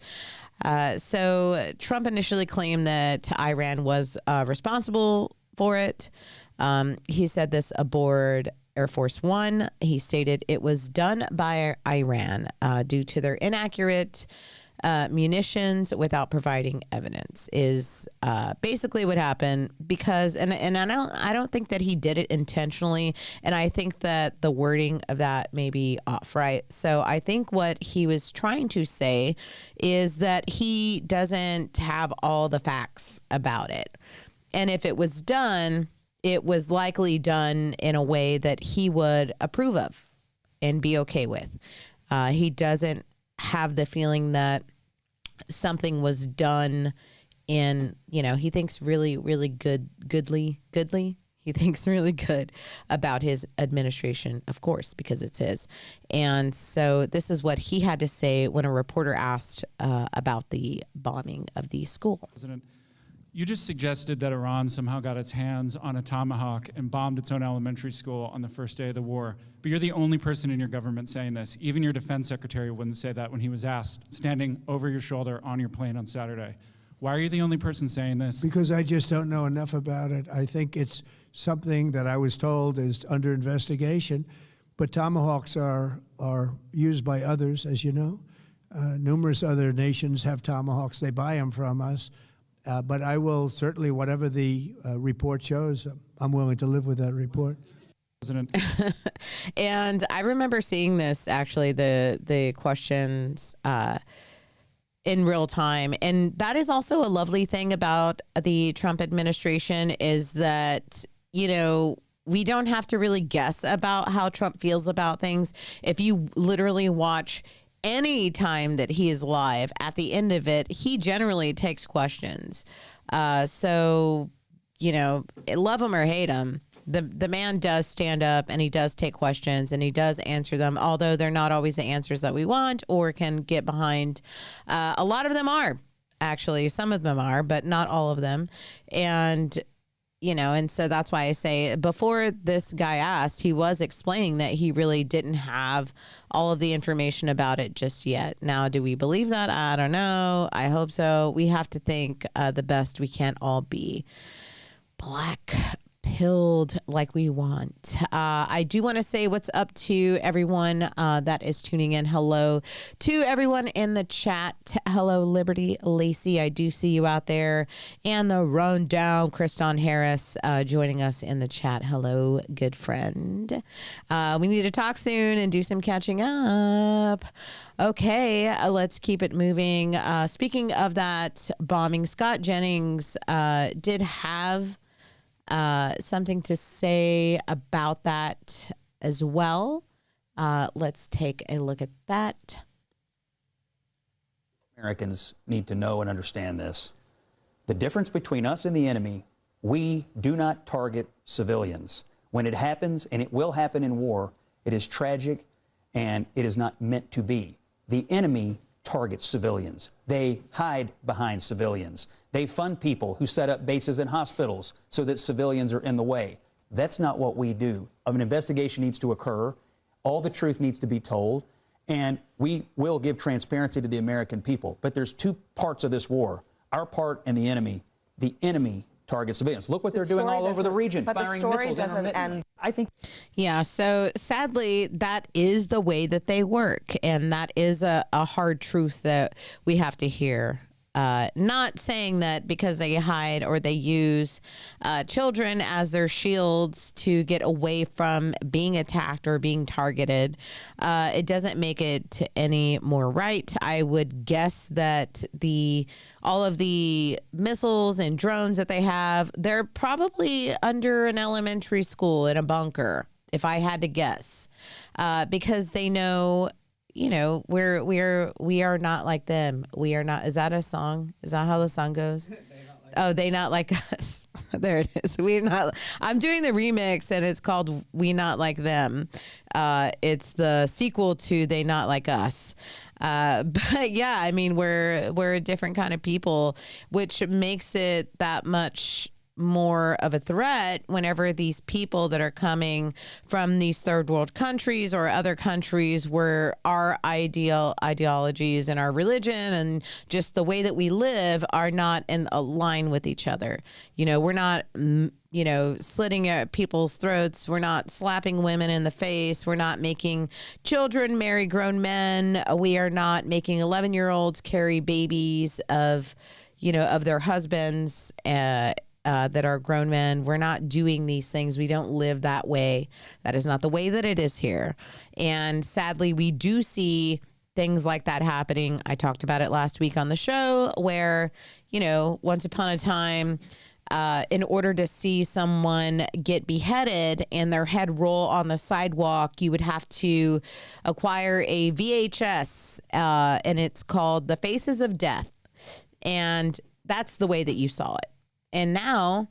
So Trump initially claimed that Iran was responsible for it. He said this aboard Air Force One. He stated it was done by Iran due to their inaccurate munitions without providing evidence is basically what happened, because and I don't think that he did it intentionally, and I think that the wording of that may be off, right? So I think what he was trying to say is that he doesn't have all the facts about it, and if it was done, it was likely done in a way that he would approve of and be okay with. He doesn't have the feeling that something was done in, he thinks really, really goodly. He thinks really good about his administration, of course, because it's his. And so this is what he had to say when a reporter asked about the bombing of the school. President, you just suggested that Iran somehow got its hands on a tomahawk and bombed its own elementary school on the first day of the war. But you're the only person in your government saying this. Even your defense secretary wouldn't say that when he was asked, standing over your shoulder on your plane on Saturday. Why are you the only person saying this? Because I just don't know enough about it. I think it's something that I was told is under investigation. But tomahawks are used by others, as you know. Numerous other nations have tomahawks. They buy them from us. But I will certainly, whatever the report shows, I'm willing to live with that report. President. And I remember seeing this, actually, the questions in real time. And that is also a lovely thing about the Trump administration is that, we don't have to really guess about how Trump feels about things. If you literally watch any time that he is live, at the end of it, he generally takes questions. So, you know, love him or hate him, the man does stand up and he does take questions and he does answer them, although they're not always the answers that we want or can get behind. A lot of them are, actually. Some of them are, but not all of them. And, you know, and so that's why I say before this guy asked, he was explaining that he really didn't have all of the information about it just yet. Now, do we believe that? I don't know. I hope so. We have to think the best. We can't all be black-pilled like we want. I do want to say what's up to everyone that is tuning in. Hello to everyone in the chat. Hello, Liberty Lacey. I do see you out there. And the rundown, Kriston Harris, joining us in the chat. Hello, good friend. We need to talk soon and do some catching up. Okay, let's keep it moving. Speaking of that bombing, Scott Jennings did have something to say about that as well. Let's take a look at that. Americans need to know and understand this. The difference between us and the enemy, we do not target civilians. When it happens, and it will happen in war, it is tragic and it is not meant to be. The enemy targets civilians. They hide behind civilians. They fund people who set up bases in hospitals so that civilians are in the way. That's not what we do. An investigation needs to occur. All the truth needs to be told. And we will give transparency to the American people. But there's two parts of this war, our part and the enemy. The enemy targets civilians. Look what they're doing all over the region, firing missiles intermittently. I think. Yeah, so sadly, that is the way that they work. And that is a hard truth that we have to hear. Not saying that because they hide or they use children as their shields to get away from being attacked or being targeted, it doesn't make it any more right. I would guess that all of the missiles and drones that they have, they're probably under an elementary school in a bunker, if I had to guess, because they know. You know, we are not like them. We are not. Is that a song? Is that how the song goes? Oh, they not like us. There it is. We're not. I'm doing the remix and it's called We Not Like Them. It's the sequel to They Not Like Us. But yeah, I mean, we're a different kind of people, which makes it that much more of a threat whenever these people that are coming from these third world countries or other countries where our ideologies and our religion and just the way that we live are not in a line with each other. You know, we're not, you know, slitting at people's throats. We're not slapping women in the face. We're not making children marry grown men. We are not making 11-year-olds carry babies of their husbands, that are grown men. We're not doing these things. We don't live that way. That is not the way that it is here. And sadly, we do see things like that happening. I talked about it last week on the show where, you know, once upon a time, in order to see someone get beheaded and their head roll on the sidewalk, you would have to acquire a VHS, and it's called The Faces of Death. And that's the way that you saw it. And now,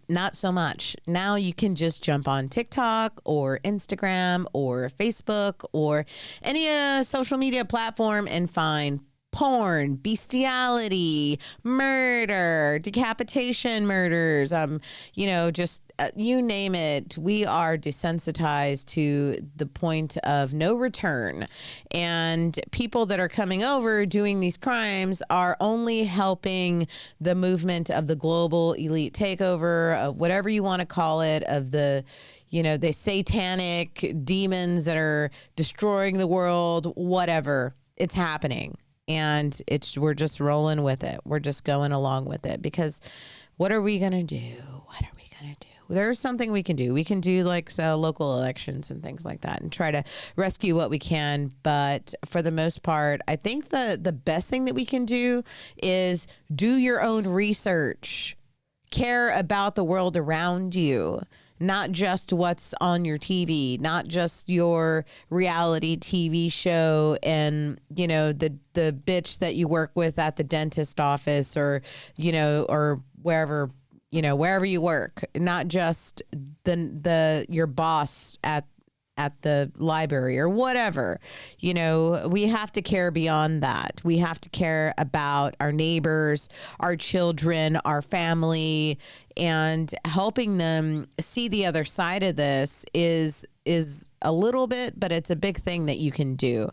not so much. Now you can just jump on TikTok or Instagram or Facebook or any social media platform and find porn, bestiality, murder, decapitation murders, just you name it. We are desensitized to the point of no return. And people that are coming over doing these crimes are only helping the movement of the global elite takeover, whatever you want to call it, of the satanic demons that are destroying the world, whatever. It's happening. And we're just rolling with it. We're just going along with it because what are we going to do? What are we going to do? There's something we can do. We can do like local elections and things like that and try to rescue what we can. But for the most part, I think the best thing that we can do is do your own research. Care about the world around you. not just what's on your TV, not just your reality TV show and, you know, the bitch that you work with at the dentist office or, you know, or wherever you work, not just your boss at the library or whatever. You know, we have to care beyond that. We have to care about our neighbors, our children, our family, and helping them see the other side of this is a little bit, but it's a big thing that you can do.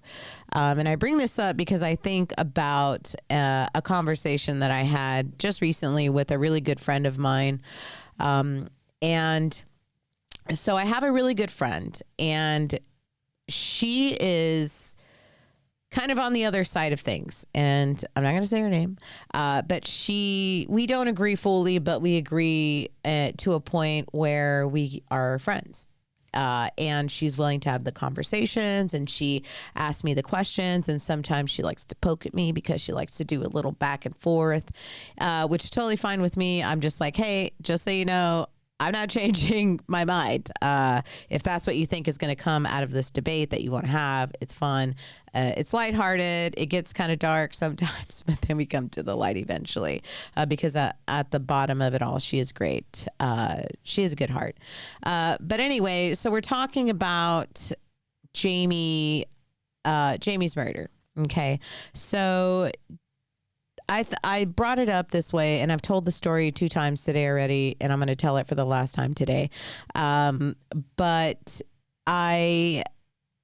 And I bring this up because I think about a conversation that I had just recently with a really good friend of mine. And so I have a really good friend, and she is kind of on the other side of things. And I'm not going to say her name, but we don't agree fully, but we agree to a point where we are friends. And she's willing to have the conversations, and she asks me the questions, and sometimes she likes to poke at me because she likes to do a little back and forth, which is totally fine with me. I'm just like, hey, just so you know, I'm not changing my mind. If that's what you think is going to come out of this debate that you want to have, it's fun. It's lighthearted. It gets kind of dark sometimes, but then we come to the light eventually because at the bottom of it all, she is great. She has a good heart. But anyway, so we're talking about Jamie's murder. Okay. So I brought it up this way, and I've told the story 2 times today already, and I'm going to tell it for the last time today. But I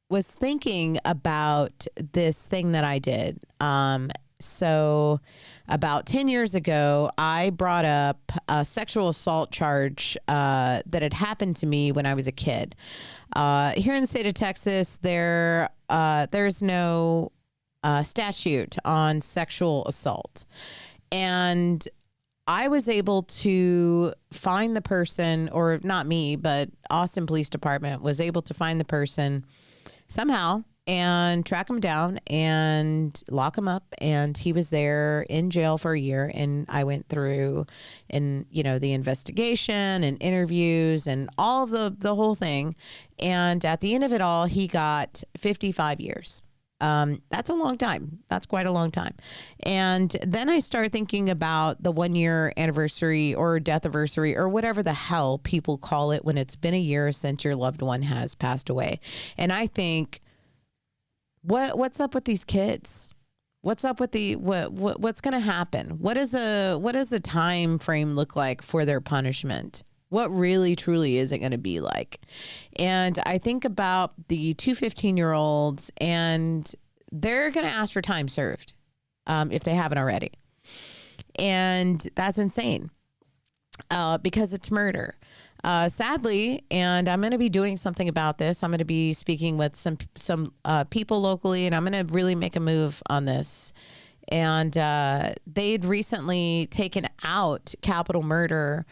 was thinking about this thing that I did. So about 10 years ago, I brought up a sexual assault charge that had happened to me when I was a kid. Here in the state of Texas, there's no statute on sexual assault. And I was able to find the person, or not me, but Austin Police Department was able to find the person somehow and track him down and lock him up. And he was there in jail for a year. And I went through the investigation and interviews and all of the whole thing. And at the end of it all, he got 55 years. That's a long time. That's quite a long time. And then I started thinking about the 1-year anniversary or death anniversary or whatever the hell people call it when it's been a year since your loved one has passed away. And I think, what's up with these kids? What's up with what's going to happen? What does the time frame look like for their punishment? What really, truly is it going to be like? And I think about the 2 15-year-olds, and they're going to ask for time served if they haven't already. And that's insane because it's murder. Sadly, and I'm going to be doing something about this. I'm going to be speaking with some people locally, and I'm going to really make a move on this. And they'd recently taken out capital murder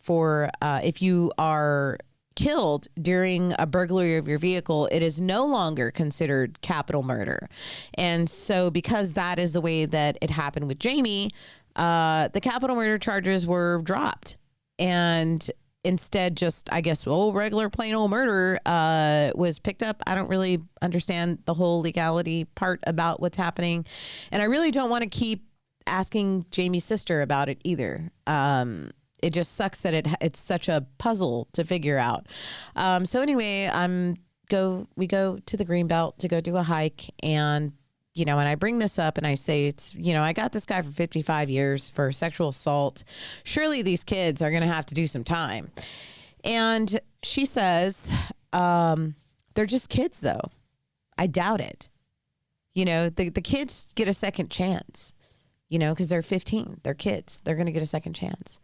for if you are killed during a burglary of your vehicle, it is no longer considered capital murder. And so because that is the way that it happened with Jamie, the capital murder charges were dropped. And instead, just, I guess, regular plain old murder was picked up. I don't really understand the whole legality part about what's happening. And I really don't want to keep asking Jamie's sister about it either. It just sucks that it's such a puzzle to figure out. So anyway, we go to the Greenbelt to go do a hike, and and I bring this up and I say, I got this guy for 55 years for sexual assault. Surely these kids are going to have to do some time. And she says, they're just kids though. I doubt it. The kids get a second chance. Because they're 15, they're kids. They're going to get a second chance.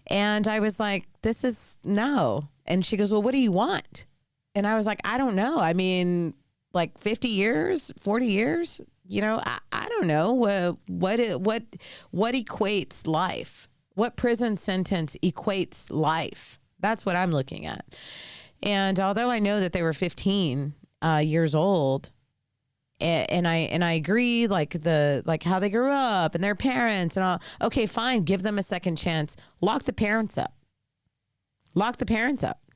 And I was like, this is no. And she goes, well, what do you want? And I was like, I don't know. I mean, like 50 years, 40 years, I don't know what equates life. What prison sentence equates life? That's what I'm looking at. And although I know that they were 15 years old, and I agree, like how they grew up and their parents and all. Okay, fine, give them a second chance. Lock the parents up.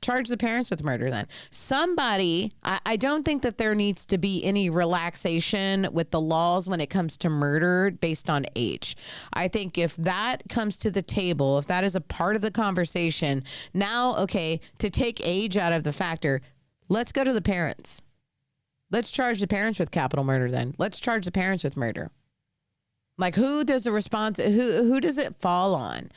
Charge the parents with murder then. Somebody, I don't think that there needs to be any relaxation with the laws when it comes to murder based on age. I think if that comes to the table, if that is a part of the conversation, now, okay, to take age out of the factor, let's go to the parents. Let's charge the parents with capital murder then. Let's charge the parents with murder. Like, who does the response, who does it fall on?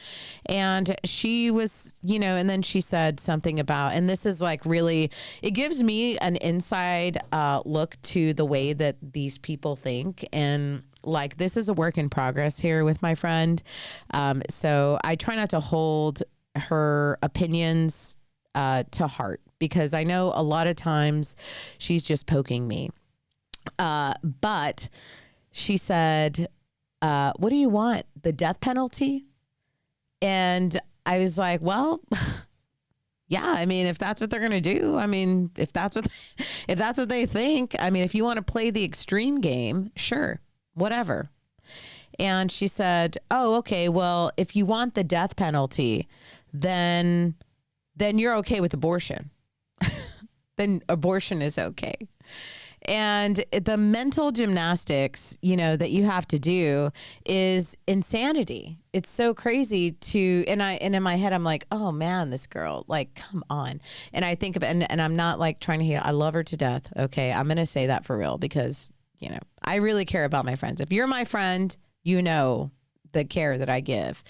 And she was, and then she said something about, and this is like really, it gives me an inside look to the way that these people think. And like, this is a work in progress here with my friend. So I try not to hold her opinions to heart, because I know a lot of times she's just poking me. But she said, what do you want? The death penalty? And I was like, well, yeah, I mean, if that's what they're going to do, I mean, if that's what they think, I mean, if you want to play the extreme game, sure, whatever. And she said, oh, okay, well, if you want the death penalty, then you're okay with abortion. Then abortion is okay. And the mental gymnastics, that you have to do is insanity. It's so crazy and in my head, I'm like, oh man, this girl, like, come on. And I think of it, and I'm not like trying to hate. I love her to death. Okay. I'm going to say that for real, because, I really care about my friends. If you're my friend, the care that I give.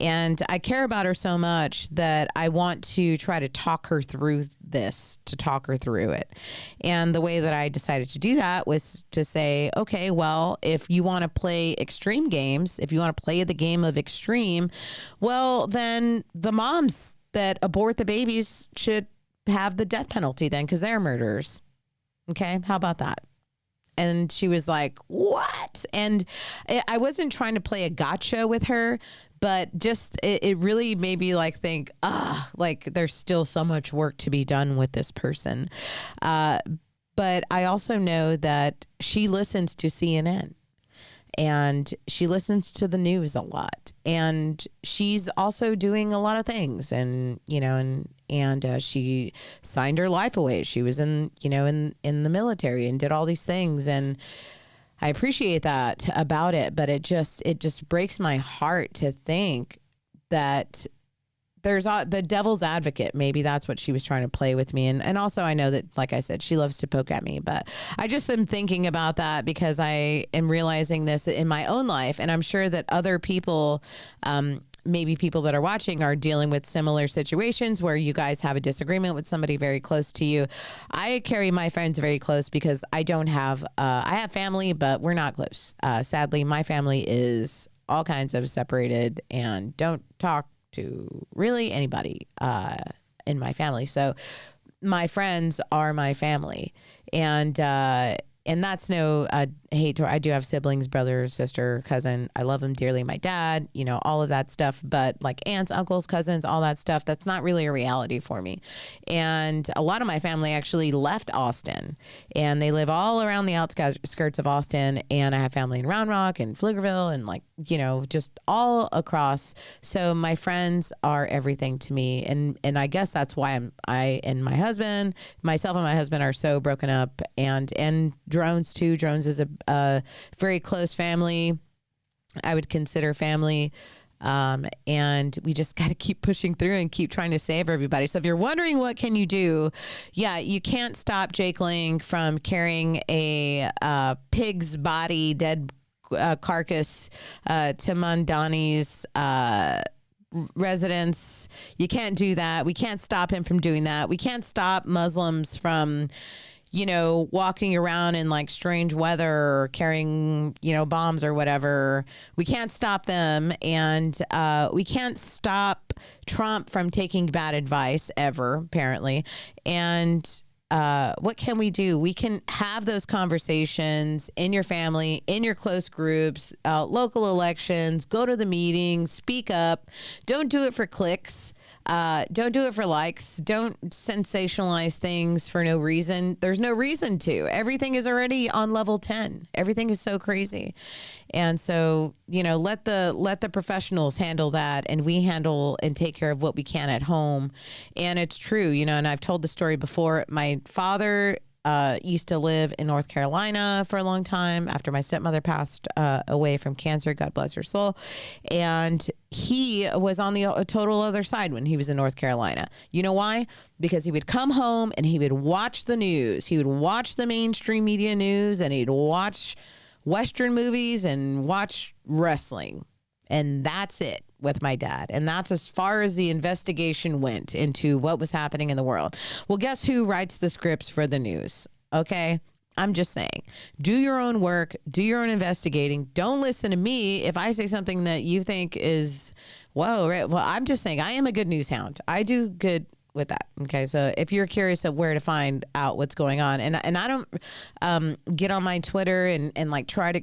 And I care about her so much that I want to try to talk her through it. And the way that I decided to do that was to say, okay, well, if you want to play extreme games, if you want to play the game of extreme, well, then the moms that abort the babies should have the death penalty then, because they're murderers. Okay, how about that? And she was like, what? And I wasn't trying to play a gotcha with her, but just it really made me like think, like there's still so much work to be done with this person. But I also know that she listens to CNN. And she listens to the news a lot, and she's also doing a lot of things, and she signed her life away. She was in the military and did all these things, and I appreciate that about it. But it just breaks my heart to think that there's the devil's advocate. Maybe that's what she was trying to play with me. And also I know that, like I said, she loves to poke at me, but I just am thinking about that because I am realizing this in my own life. And I'm sure that other people, maybe people that are watching, are dealing with similar situations where you guys have a disagreement with somebody very close to you. I carry my friends very close because I don't have, I have family, but we're not close. Sadly, my family is all kinds of separated and don't talk to really anybody in my family. So my friends are my family, and that's no hate to. I do have siblings, brother, sister, cousin. I love them dearly. My dad, all of that stuff. But like aunts, uncles, cousins, all that stuff, that's not really a reality for me. And a lot of my family actually left Austin, and they live all around the outskirts of Austin. And I have family in Round Rock and Pflugerville and just all across. So my friends are everything to me. And I guess that's why myself and my husband are so broken up, and Drones too. Drones is a very close family. I would consider family. And we just got to keep pushing through and keep trying to save everybody. So if you're wondering what can you do, you can't stop Jake Lang from carrying a pig's body, dead carcass to Mamdani's residence. You can't do that. We can't stop him from doing that. We can't stop Muslims from walking around in like strange weather or carrying, bombs or whatever. We can't stop them. And we can't stop Trump from taking bad advice ever, apparently. And what can we do? We can have those conversations in your family, in your close groups, local elections, go to the meetings, speak up. Don't do it for clicks. Don't do it for likes. Don't sensationalize things for no reason. There's no reason to. Everything is already on level 10. Everything is so crazy. And so, let the professionals handle that, and we handle and take care of what we can at home. And it's true, and I've told the story before. My father used to live in North Carolina for a long time after my stepmother passed away from cancer. God bless her soul. And he was on the total other side when he was in North Carolina. You know why? Because he would come home and he would watch the news. He would watch the mainstream media news, and he'd watch Western movies and watch wrestling. And that's it with my dad. And that's as far as the investigation went into what was happening in the world. Well, guess who writes the scripts for the news? Okay. I'm just saying, do your own work, do your own investigating. Don't listen to me if I say something that you think is, whoa, right? Well, I'm just saying I am a good news hound. I do good with that. Okay. So if you're curious of where to find out what's going on, and I don't get on my Twitter and like try to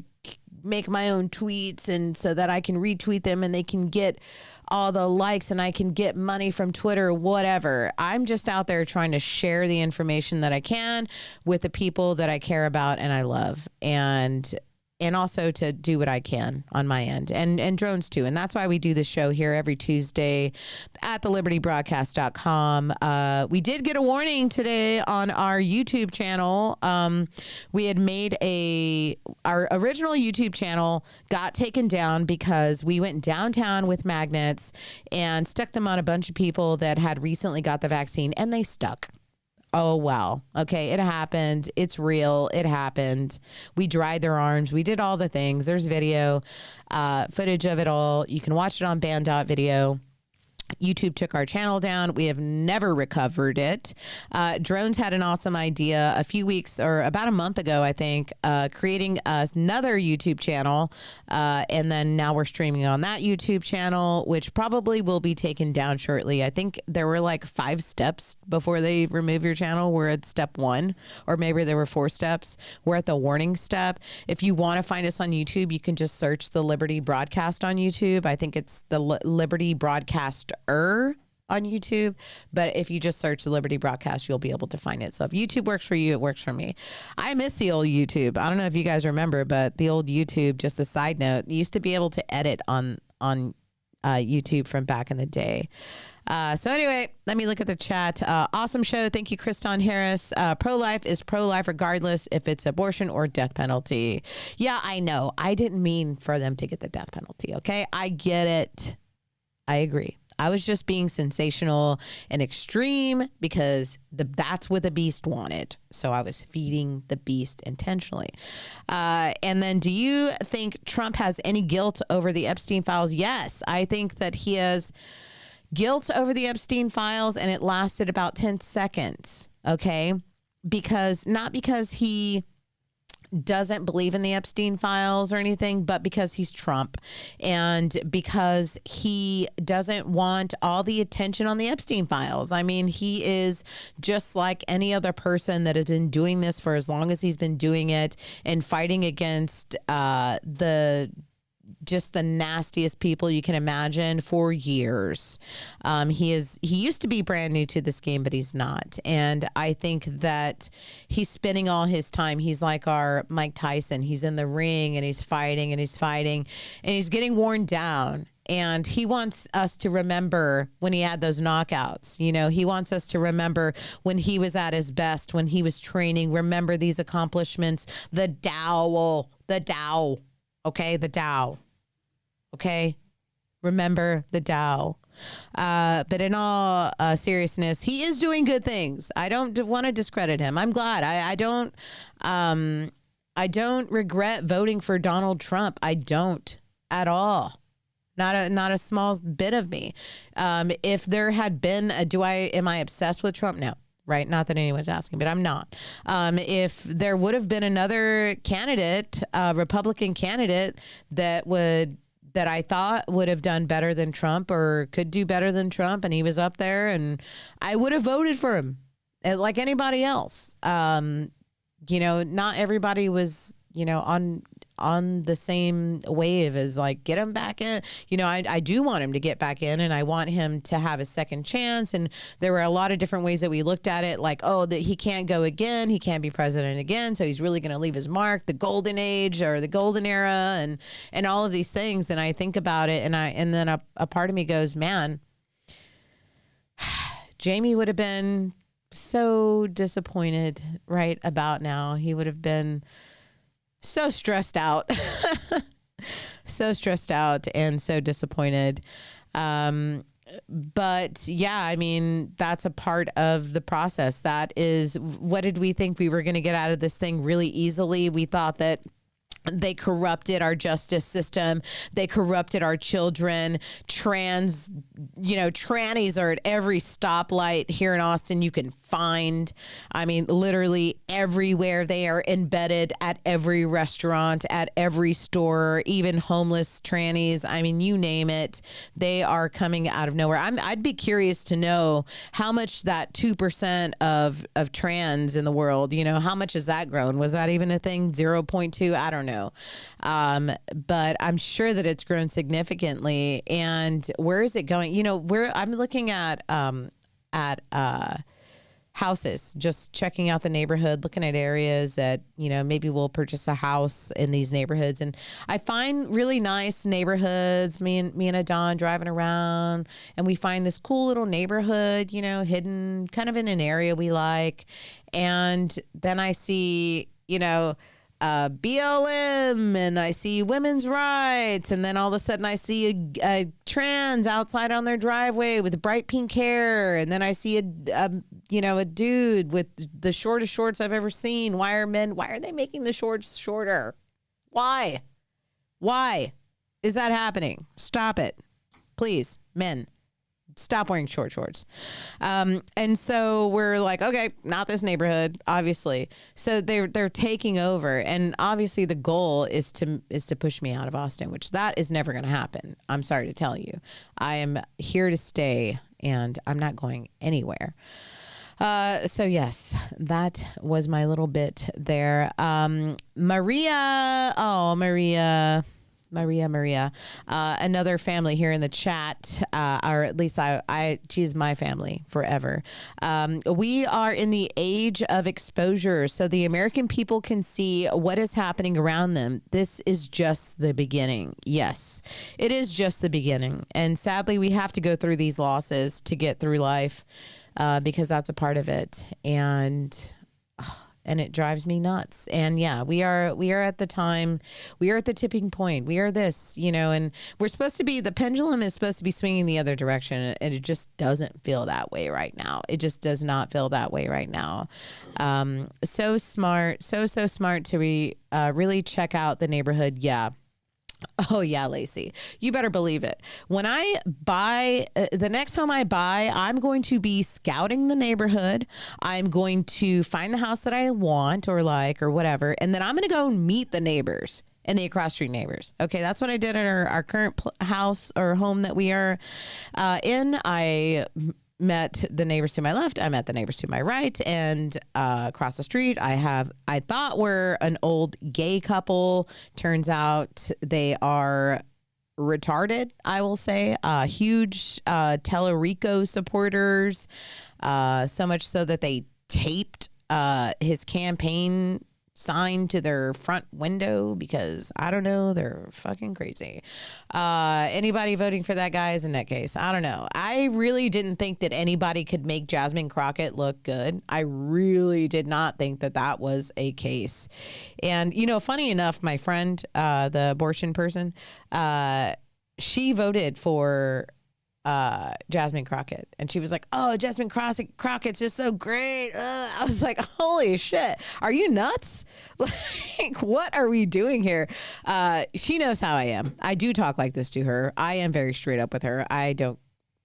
make my own tweets and so that I can retweet them and they can get all the likes and I can get money from Twitter, whatever. I'm just out there trying to share the information that I can with the people that I care about and I love. And also to do what I can on my end, and drones too. And that's why we do the show here every Tuesday at thelibertybroadcast.com. We did get a warning today on our YouTube channel. We had made our original YouTube channel got taken down because we went downtown with magnets and stuck them on a bunch of people that had recently got the vaccine, and they stuck. Oh, wow. Okay, it happened. It's real. It happened. We dried their arms. We did all the things. There's video, footage of it all. You can watch it on band.video. YouTube took our channel down. We have never recovered it. Drones had an awesome idea a few weeks or about a month ago, I think, creating another YouTube channel. And then now we're streaming on that YouTube channel, which probably will be taken down shortly. I think there were like 5 steps before they remove your channel. We're at step 1, or maybe there were 4 steps. We're at the warning step. If you want to find us on YouTube, you can just search the Liberty Broadcast on YouTube. I think it's the Liberty Broadcast on YouTube, but if you just search the Liberty Broadcast, you'll be able to find it. So if YouTube works for you, it works for me. I miss the old YouTube. I don't know if you guys remember, but the old YouTube, just a side note, you used to be able to edit on YouTube from back in the day. So anyway, let me look at the chat. Awesome show. Thank you, Kriston Harris. Pro-life is pro-life regardless if it's abortion or death penalty. Yeah, I know. I didn't mean for them to get the death penalty. Okay. I get it. I agree. I was just being sensational and extreme because that's what the beast wanted. So I was feeding the beast intentionally. And then, do you think Trump has any guilt over the Epstein files? Yes, I think that he has guilt over the Epstein files, and it lasted about 10 seconds. Okay. Not because he doesn't believe in the Epstein files or anything, but because he's Trump and because he doesn't want all the attention on the Epstein files. I mean, he is just like any other person that has been doing this for as long as he's been doing it and fighting against just the nastiest people you can imagine for years. He used to be brand new to this game, but he's not. And I think that he's spending all his time. He's like our Mike Tyson. He's in the ring and he's fighting and he's fighting and he's getting worn down. And he wants us to remember when he had those knockouts. You know, he wants us to remember when he was at his best, when he was training. Remember these accomplishments. The Dow. Okay, the Dow. Okay, remember the Dow. But in all seriousness, he is doing good things. I don't want to discredit him. I'm glad. I don't regret voting for Donald Trump. I don't at all. Not a small bit of me. If there had been am I obsessed with Trump? No. Right? Not that anyone's asking, but I'm not. If there would have been another candidate, Republican candidate that I thought would have done better than Trump or could do better than Trump, and he was up there, and I would have voted for him. like anybody else. Not everybody was, on the same wave as like, get him back in. I do want him to get back in, and I want him to have a second chance. And there were a lot of different ways that we looked at it, like, that he can't go again. He can't be president again. So he's really going to leave his mark, the golden age or the golden era, and all of these things. And I think about it, and then a part of me goes, man, Jamie would have been so disappointed right about now. He would have been so stressed out, and so disappointed. But yeah, I mean, that's a part of the process. That is, what did we think we were going to get out of this thing really easily? We thought that they corrupted our justice system. They corrupted our children. Trannies are at every stoplight here in Austin you can find. I mean, literally everywhere. They are embedded at every restaurant, at every store, even homeless trannies. I mean, you name it. They are coming out of nowhere. I'd be curious to know how much that 2% of trans in the world, how much has that grown? Was that even a thing? 0.2? I don't know. But I'm sure that it's grown significantly. And where is it going? I'm looking at houses, just checking out the neighborhood, looking at areas that, maybe we'll purchase a house in these neighborhoods. And I find really nice neighborhoods, me and Adon driving around, and we find this cool little neighborhood, hidden kind of in an area we like. And then I see, BLM, and I see women's rights, and then all of a sudden I see a trans outside on their driveway with bright pink hair, and then I see a dude with the shortest shorts I've ever seen. Why are they making the shorts shorter? Why is that happening? Stop it, please, men. Stop wearing short shorts. And so we're like, okay, not this neighborhood, obviously. So they're taking over. And obviously the goal is to push me out of Austin, which that is never going to happen. I'm sorry to tell you. I am here to stay, and I'm not going anywhere. So yes, that was my little bit there. Maria, another family here in the chat, or at least she's my family forever. We are in the age of exposure, so the American people can see what is happening around them. This is just the beginning. Yes, it is just the beginning. And sadly, we have to go through these losses to get through life, because that's a part of it. And it drives me nuts. And yeah, we are at the tipping point. We are this, and we're supposed to be, the pendulum is supposed to be swinging the other direction. And it just doesn't feel that way right now. It just does not feel that way right now. So smart, so smart to really check out the neighborhood. Yeah. Oh yeah, Lacey, you better believe it. When I buy the next home I buy, I'm going to be scouting the neighborhood. I'm going to find the house that I want or like or whatever. And then I'm going to go meet the neighbors and the across street neighbors. Okay. That's what I did at our current house or home that we are in. I met the neighbors to my left. I met the neighbors to my right, and across the street, I thought were an old gay couple. Turns out they are retarded, I will say. Huge Tellerico supporters, so much so that they taped his campaign sign to their front window because, I don't know, they're fucking crazy. Anybody voting for that guy is a nutcase. I don't know. I really didn't think that anybody could make Jasmine Crockett look good. I really did not think that was a case. And, funny enough, my friend, the abortion person, she voted for Jasmine Crockett, and she was like, oh, Jasmine Crockett's just so great. I was like, holy shit, are you nuts? Like, what are we doing here? She knows how I am. I do talk like this to her. I am very straight up with her. I don't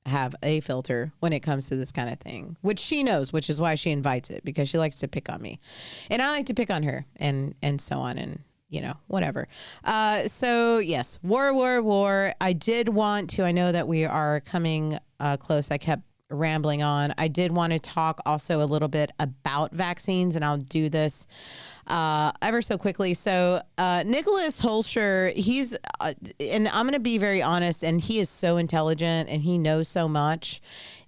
have a filter when it comes to this kind of thing, which she knows, which is why she invites it, because she likes to pick on me, and I like to pick on her, and so on, and whatever. So yes, war. I did want to, I know that we are coming close. I kept rambling on. I did want to talk also a little bit about vaccines, and I'll do this ever so quickly. So Nicholas Holscher, he's, and I'm going to be very honest, and he is so intelligent and he knows so much,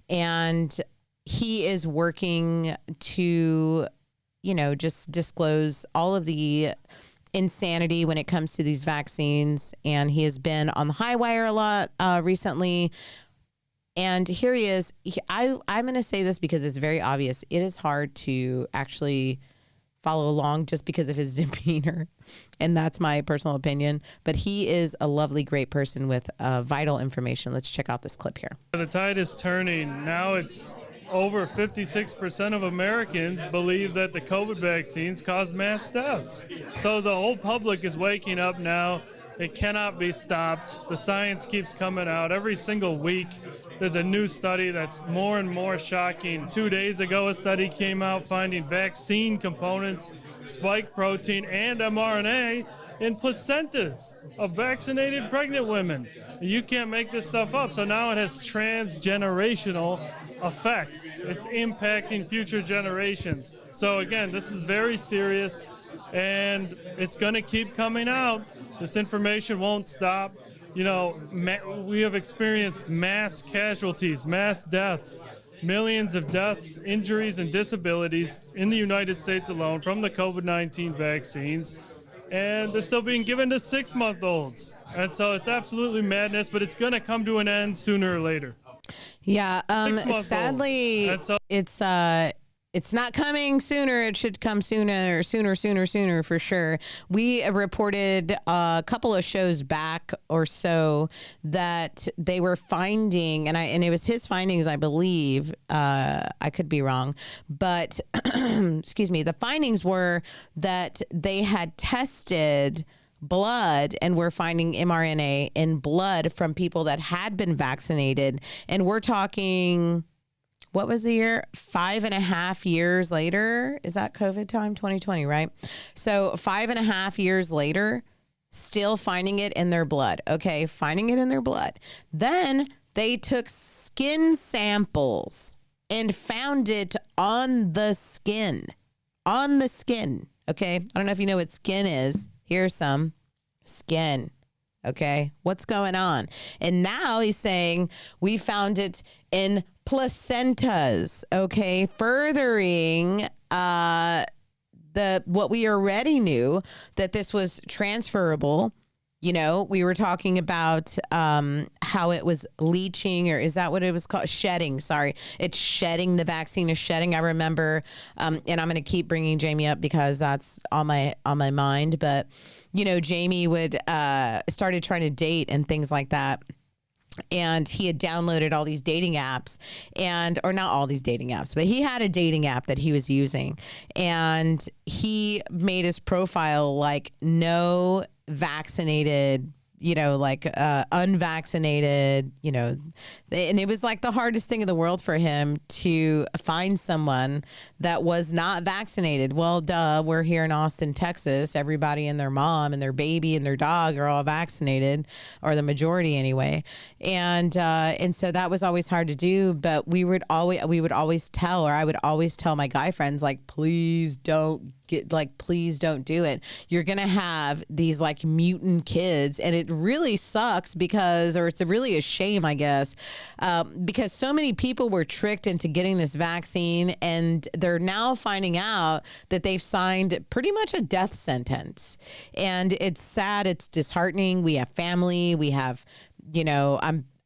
and he is working to, you know, just disclose all of the insanity when it comes to these vaccines. And he has been on the high wire a lot recently. And here he is. I'm going to say this because it's very obvious. It is hard to actually follow along just because of his demeanor. And that's my personal opinion. But he is a lovely, great person with vital information. Let's check out this clip here. The tide is turning. Now it's over 56% of Americans believe that the COVID vaccines cause mass deaths. So the whole public is waking up now. It cannot be stopped. The science keeps coming out. Every single week, there's a new study that's more and more shocking. 2 days ago, a study came out finding vaccine components, spike protein, and mRNA in placentas of vaccinated pregnant women. You can't make this stuff up. So now it has transgenerational effects. It's impacting future generations. So again, this is very serious, and it's going to keep coming out. This information won't stop. You know, we have experienced mass casualties, mass deaths, millions of deaths, injuries, and disabilities in the United States alone from the COVID-19 vaccines. And they're still being given to 6-month-olds. And so it's absolutely madness, but it's going to come to an end sooner or later. Yeah, sadly, it's not coming sooner. It should come sooner for sure. We reported a couple of shows back or so that they were finding, and it was his findings, I believe. I could be wrong, but excuse me. The findings were that they had tested blood and we're finding mRNA in blood from people that had been vaccinated. And we're talking, what was the year? 5.5 years later. Is that COVID time? 2020, right? So 5.5 years later, still finding it in their blood. Okay, finding it in their blood. Then they took skin samples and found it on the skin. On the skin. Okay, I don't know if you know what skin is. Here's some skin. Okay, what's going on? And now he's saying we found it in placentas. Okay, furthering what we already knew, that this was transferable. You know, we were talking about how it was leaching, or is that what it was called? Shedding. Sorry. It's shedding. The vaccine is shedding. I remember, and I'm going to keep bringing Jamie up because that's on my mind. But, you know, Jamie would started trying to date and things like that. And he had downloaded all these dating apps, or not all these dating apps, but he had a dating app that he was using, and he made his profile like no vaccinated, you know, like unvaccinated, you know, and it was like the hardest thing in the world for him to find someone that was not vaccinated. Well, duh, we're here in Austin, Texas. Everybody and their mom and their baby and their dog are all vaccinated, or the majority anyway. And so that was always hard to do, but we would always tell, or I would always tell my guy friends, like, please don't do it. You're going to have these like mutant kids, and it really sucks because it's really a shame, I guess, because so many people were tricked into getting this vaccine, and they're now finding out that they've signed pretty much a death sentence. And it's sad. It's disheartening. We have family. We have, you know,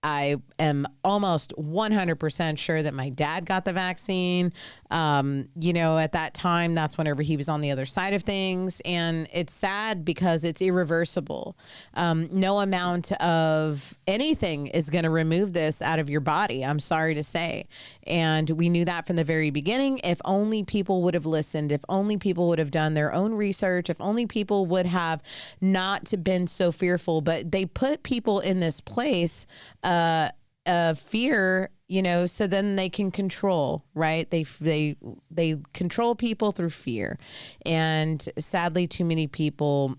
I am almost 100% sure that my dad got the vaccine. You know, at that time, that's whenever he was on the other side of things. And it's sad because it's irreversible. No amount of anything is going to remove this out of your body, I'm sorry to say. And we knew that from the very beginning. If only people would have listened, if only people would have done their own research, if only people would have not been so fearful. But they put people in this place of fear, you know, so then they can control, right? They control people through fear. And sadly, too many people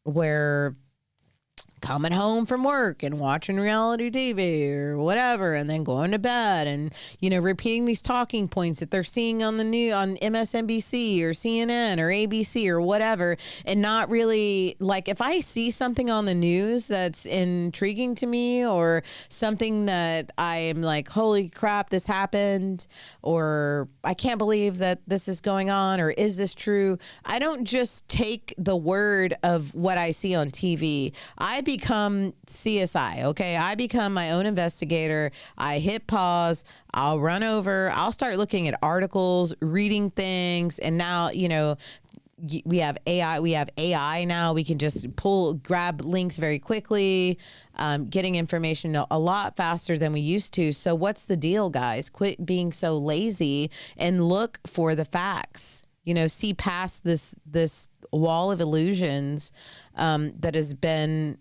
were coming home from work and watching reality TV or whatever, and then going to bed and, repeating these talking points that they're seeing on the news on MSNBC or CNN or ABC or whatever, and not really, like, if I see something on the news that's intriguing to me or something that I am like, holy crap, this happened, or I can't believe that this is going on, or is this true? I don't just take the word of what I see on TV. I become CSI, okay? I become my own investigator. I hit pause. I'll run over. I'll start looking at articles, reading things, and now, we have AI. We have AI now. We can just grab links very quickly, getting information a lot faster than we used to. So what's the deal, guys? Quit being so lazy and look for the facts. See past this wall of illusions that has been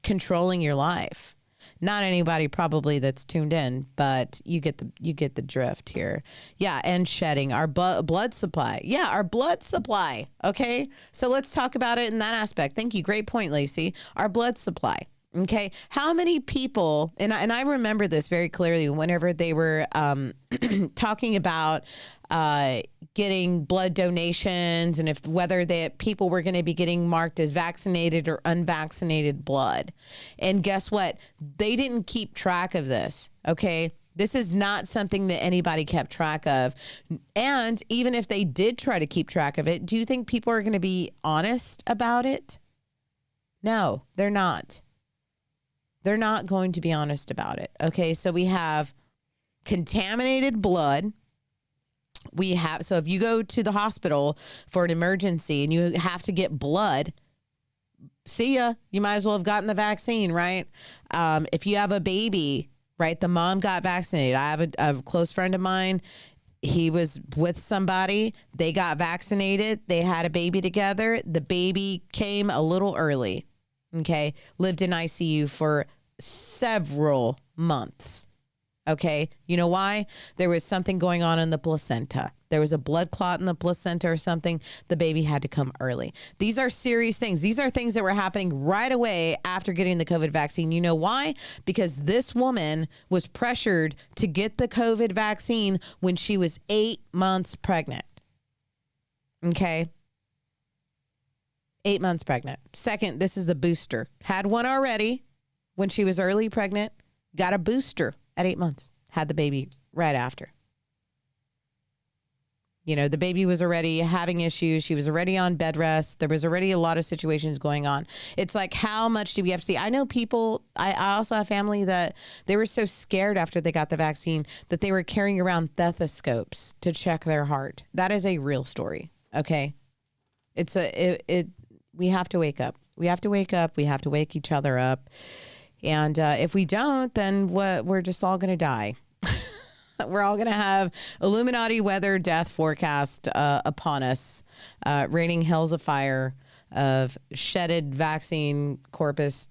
controlling your life. Not anybody probably that's tuned in, but you get the drift here. Yeah, and shedding our blood supply. Yeah, our blood supply. Okay, so let's talk about it in that aspect. Thank you. Great point, Lacey. Our blood supply. Okay, how many people, and I remember this very clearly whenever they were talking about getting blood donations and whether people were going to be getting marked as vaccinated or unvaccinated blood. And guess what? They didn't keep track of this. Okay. This is not something that anybody kept track of. And even if they did try to keep track of it, do you think people are going to be honest about it? No, they're not. They're not going to be honest about it. Okay. So we have contaminated blood. So if you go to the hospital for an emergency and you have to get blood, see ya. You might as well have gotten the vaccine, right? If you have a baby, right? The mom got vaccinated. I have a close friend of mine. He was with somebody. They got vaccinated. They had a baby together. The baby came a little early. Okay. Lived in ICU for several months. Okay. You know why? There was something going on in the placenta. There was a blood clot in the placenta or something. The baby had to come early. These are serious things. These are things that were happening right away after getting the COVID vaccine. You know why? Because this woman was pressured to get the COVID vaccine when she was 8 months pregnant. Okay. 8 months pregnant. Second, this is the booster. Had one already when she was early pregnant. Got a booster at 8 months. Had the baby right after. The baby was already having issues. She was already on bed rest. There was already a lot of situations going on. It's like, how much do we have to see? I know people, I also have family that they were so scared after they got the vaccine that they were carrying around stethoscopes to check their heart. That is a real story. Okay. We have to wake up. We have to wake up. We have to wake each other up. And if we don't, then we're just all going to die. We're all going to have Illuminati weather death forecast upon us, raining hells of fire of shedded vaccine corpse,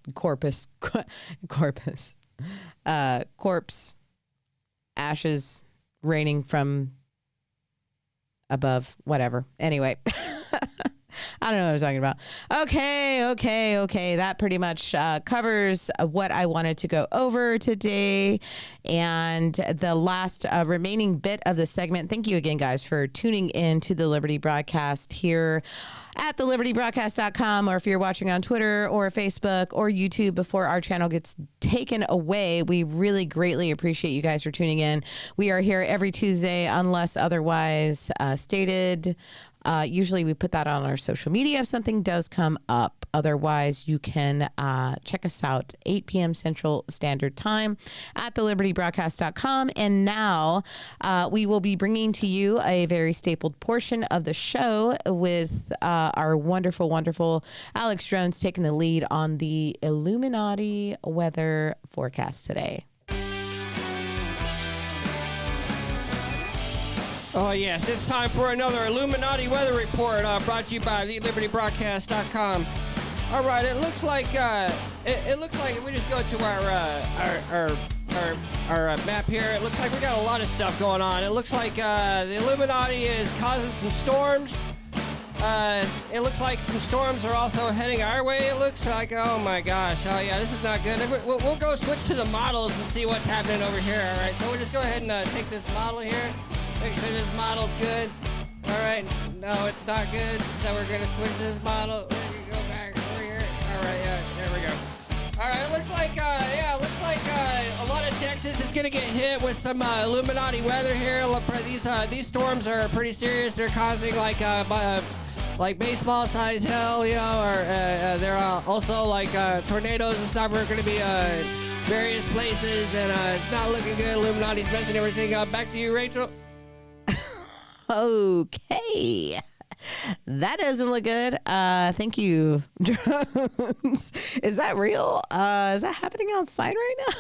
ashes raining from above, whatever. Anyway. I don't know what I'm talking about. Okay. That pretty much covers what I wanted to go over today. And the last remaining bit of the segment. Thank you again, guys, for tuning in to the Liberty Broadcast here at thelibertybroadcast.com, or if you're watching on Twitter or Facebook or YouTube before our channel gets taken away. We really greatly appreciate you guys for tuning in. We are here every Tuesday unless otherwise stated. Usually we put that on our social media if something does come up. Otherwise, you can check us out 8 p.m. Central Standard Time at thelibertybroadcast.com. And now we will be bringing to you a very stapled portion of the show with our wonderful, wonderful Alex Jones taking the lead on the Illuminati weather forecast today. Oh, yes, it's time for another Illuminati weather report brought to you by thelibertybroadcast.com. All right, it looks like if we just go to our map here, it looks like we got a lot of stuff going on. It looks like the Illuminati is causing some storms It looks like some storms are also heading our way. It looks like, oh my gosh. Oh yeah, this is not good. We'll go switch to the models and see what's happening over here. All right, so we'll just go ahead and take this model here. Make sure this model's good. All right, no, it's not good. So we're gonna switch this model. We're gonna go back over here. All right, yeah, there we go. All right, it looks like a lot of Texas is gonna get hit with some Illuminati weather here. These storms are pretty serious. They're causing like baseball size hell, you know, or they're also like tornadoes and stuff are gonna be various places, and it's not looking good. Illuminati's messing everything up. Back to you, Rachel. Okay. That doesn't look good. Thank you, drones. Is that real? Is that happening outside right now?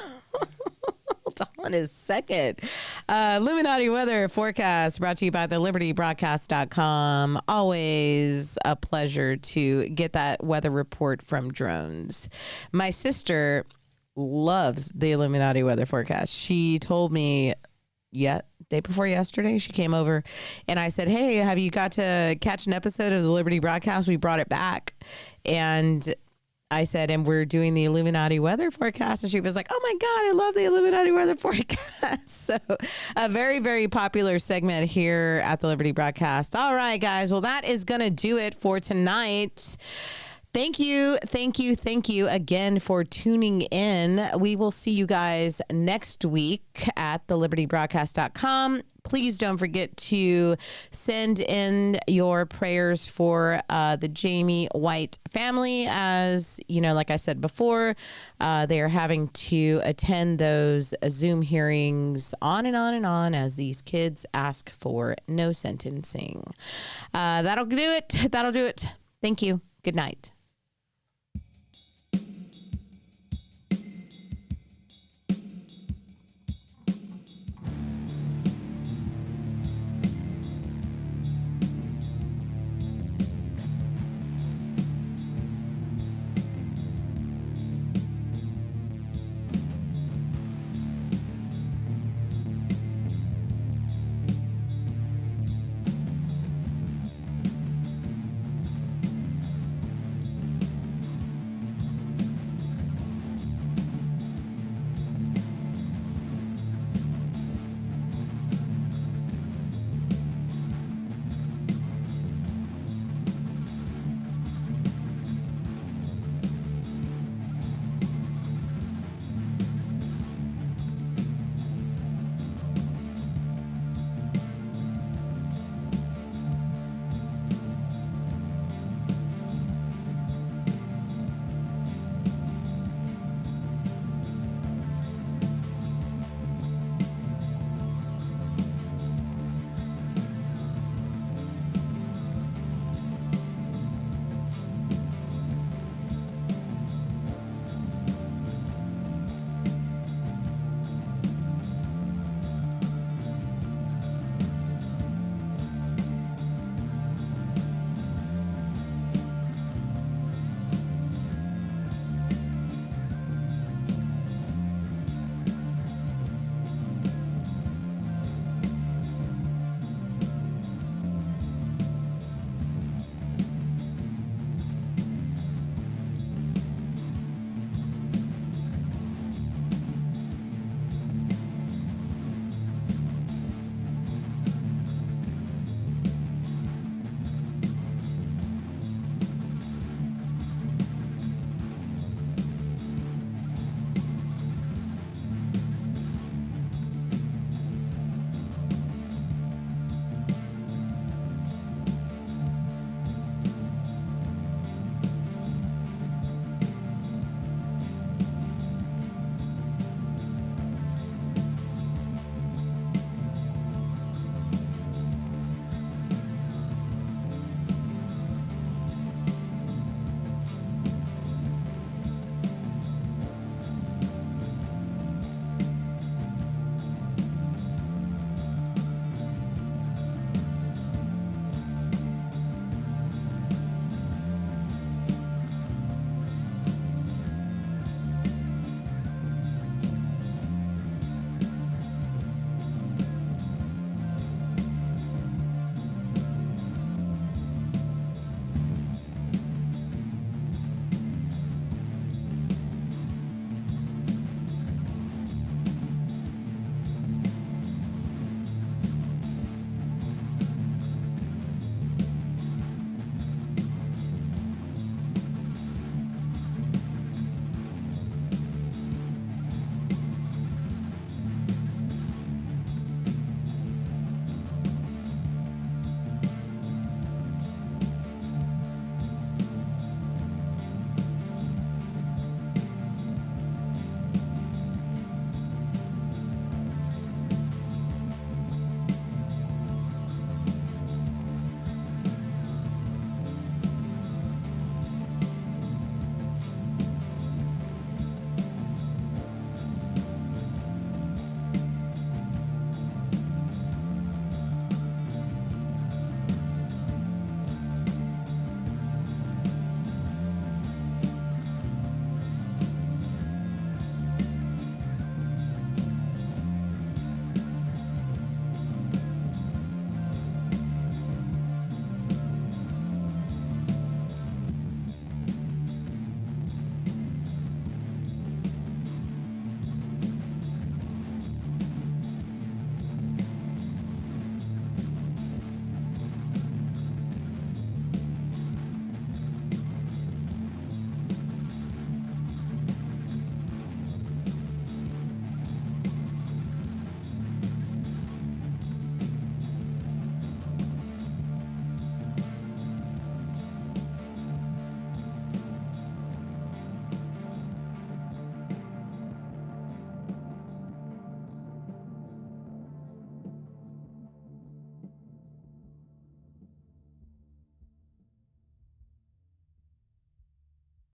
Hold on a second. Illuminati weather forecast brought to you by the LibertyBroadcast.com. Always a pleasure to get that weather report from drones. My sister loves the Illuminati weather forecast. She told me day before yesterday, she came over and I said, hey, have you got to catch an episode of the Liberty Broadcast? We brought it back. And I said, and we're doing the Illuminati weather forecast. And she was like, oh my God, I love the Illuminati weather forecast. So a very, very popular segment here at the Liberty Broadcast. All right, guys. Well, that is going to do it for tonight. Thank you again for tuning in. We will see you guys next week at thelibertybroadcast.com. Please don't forget to send in your prayers for the Jamie White family. As you know, like I said before, they are having to attend those Zoom hearings on and on and on as these kids ask for no sentencing. That'll do it. Thank you. Good night.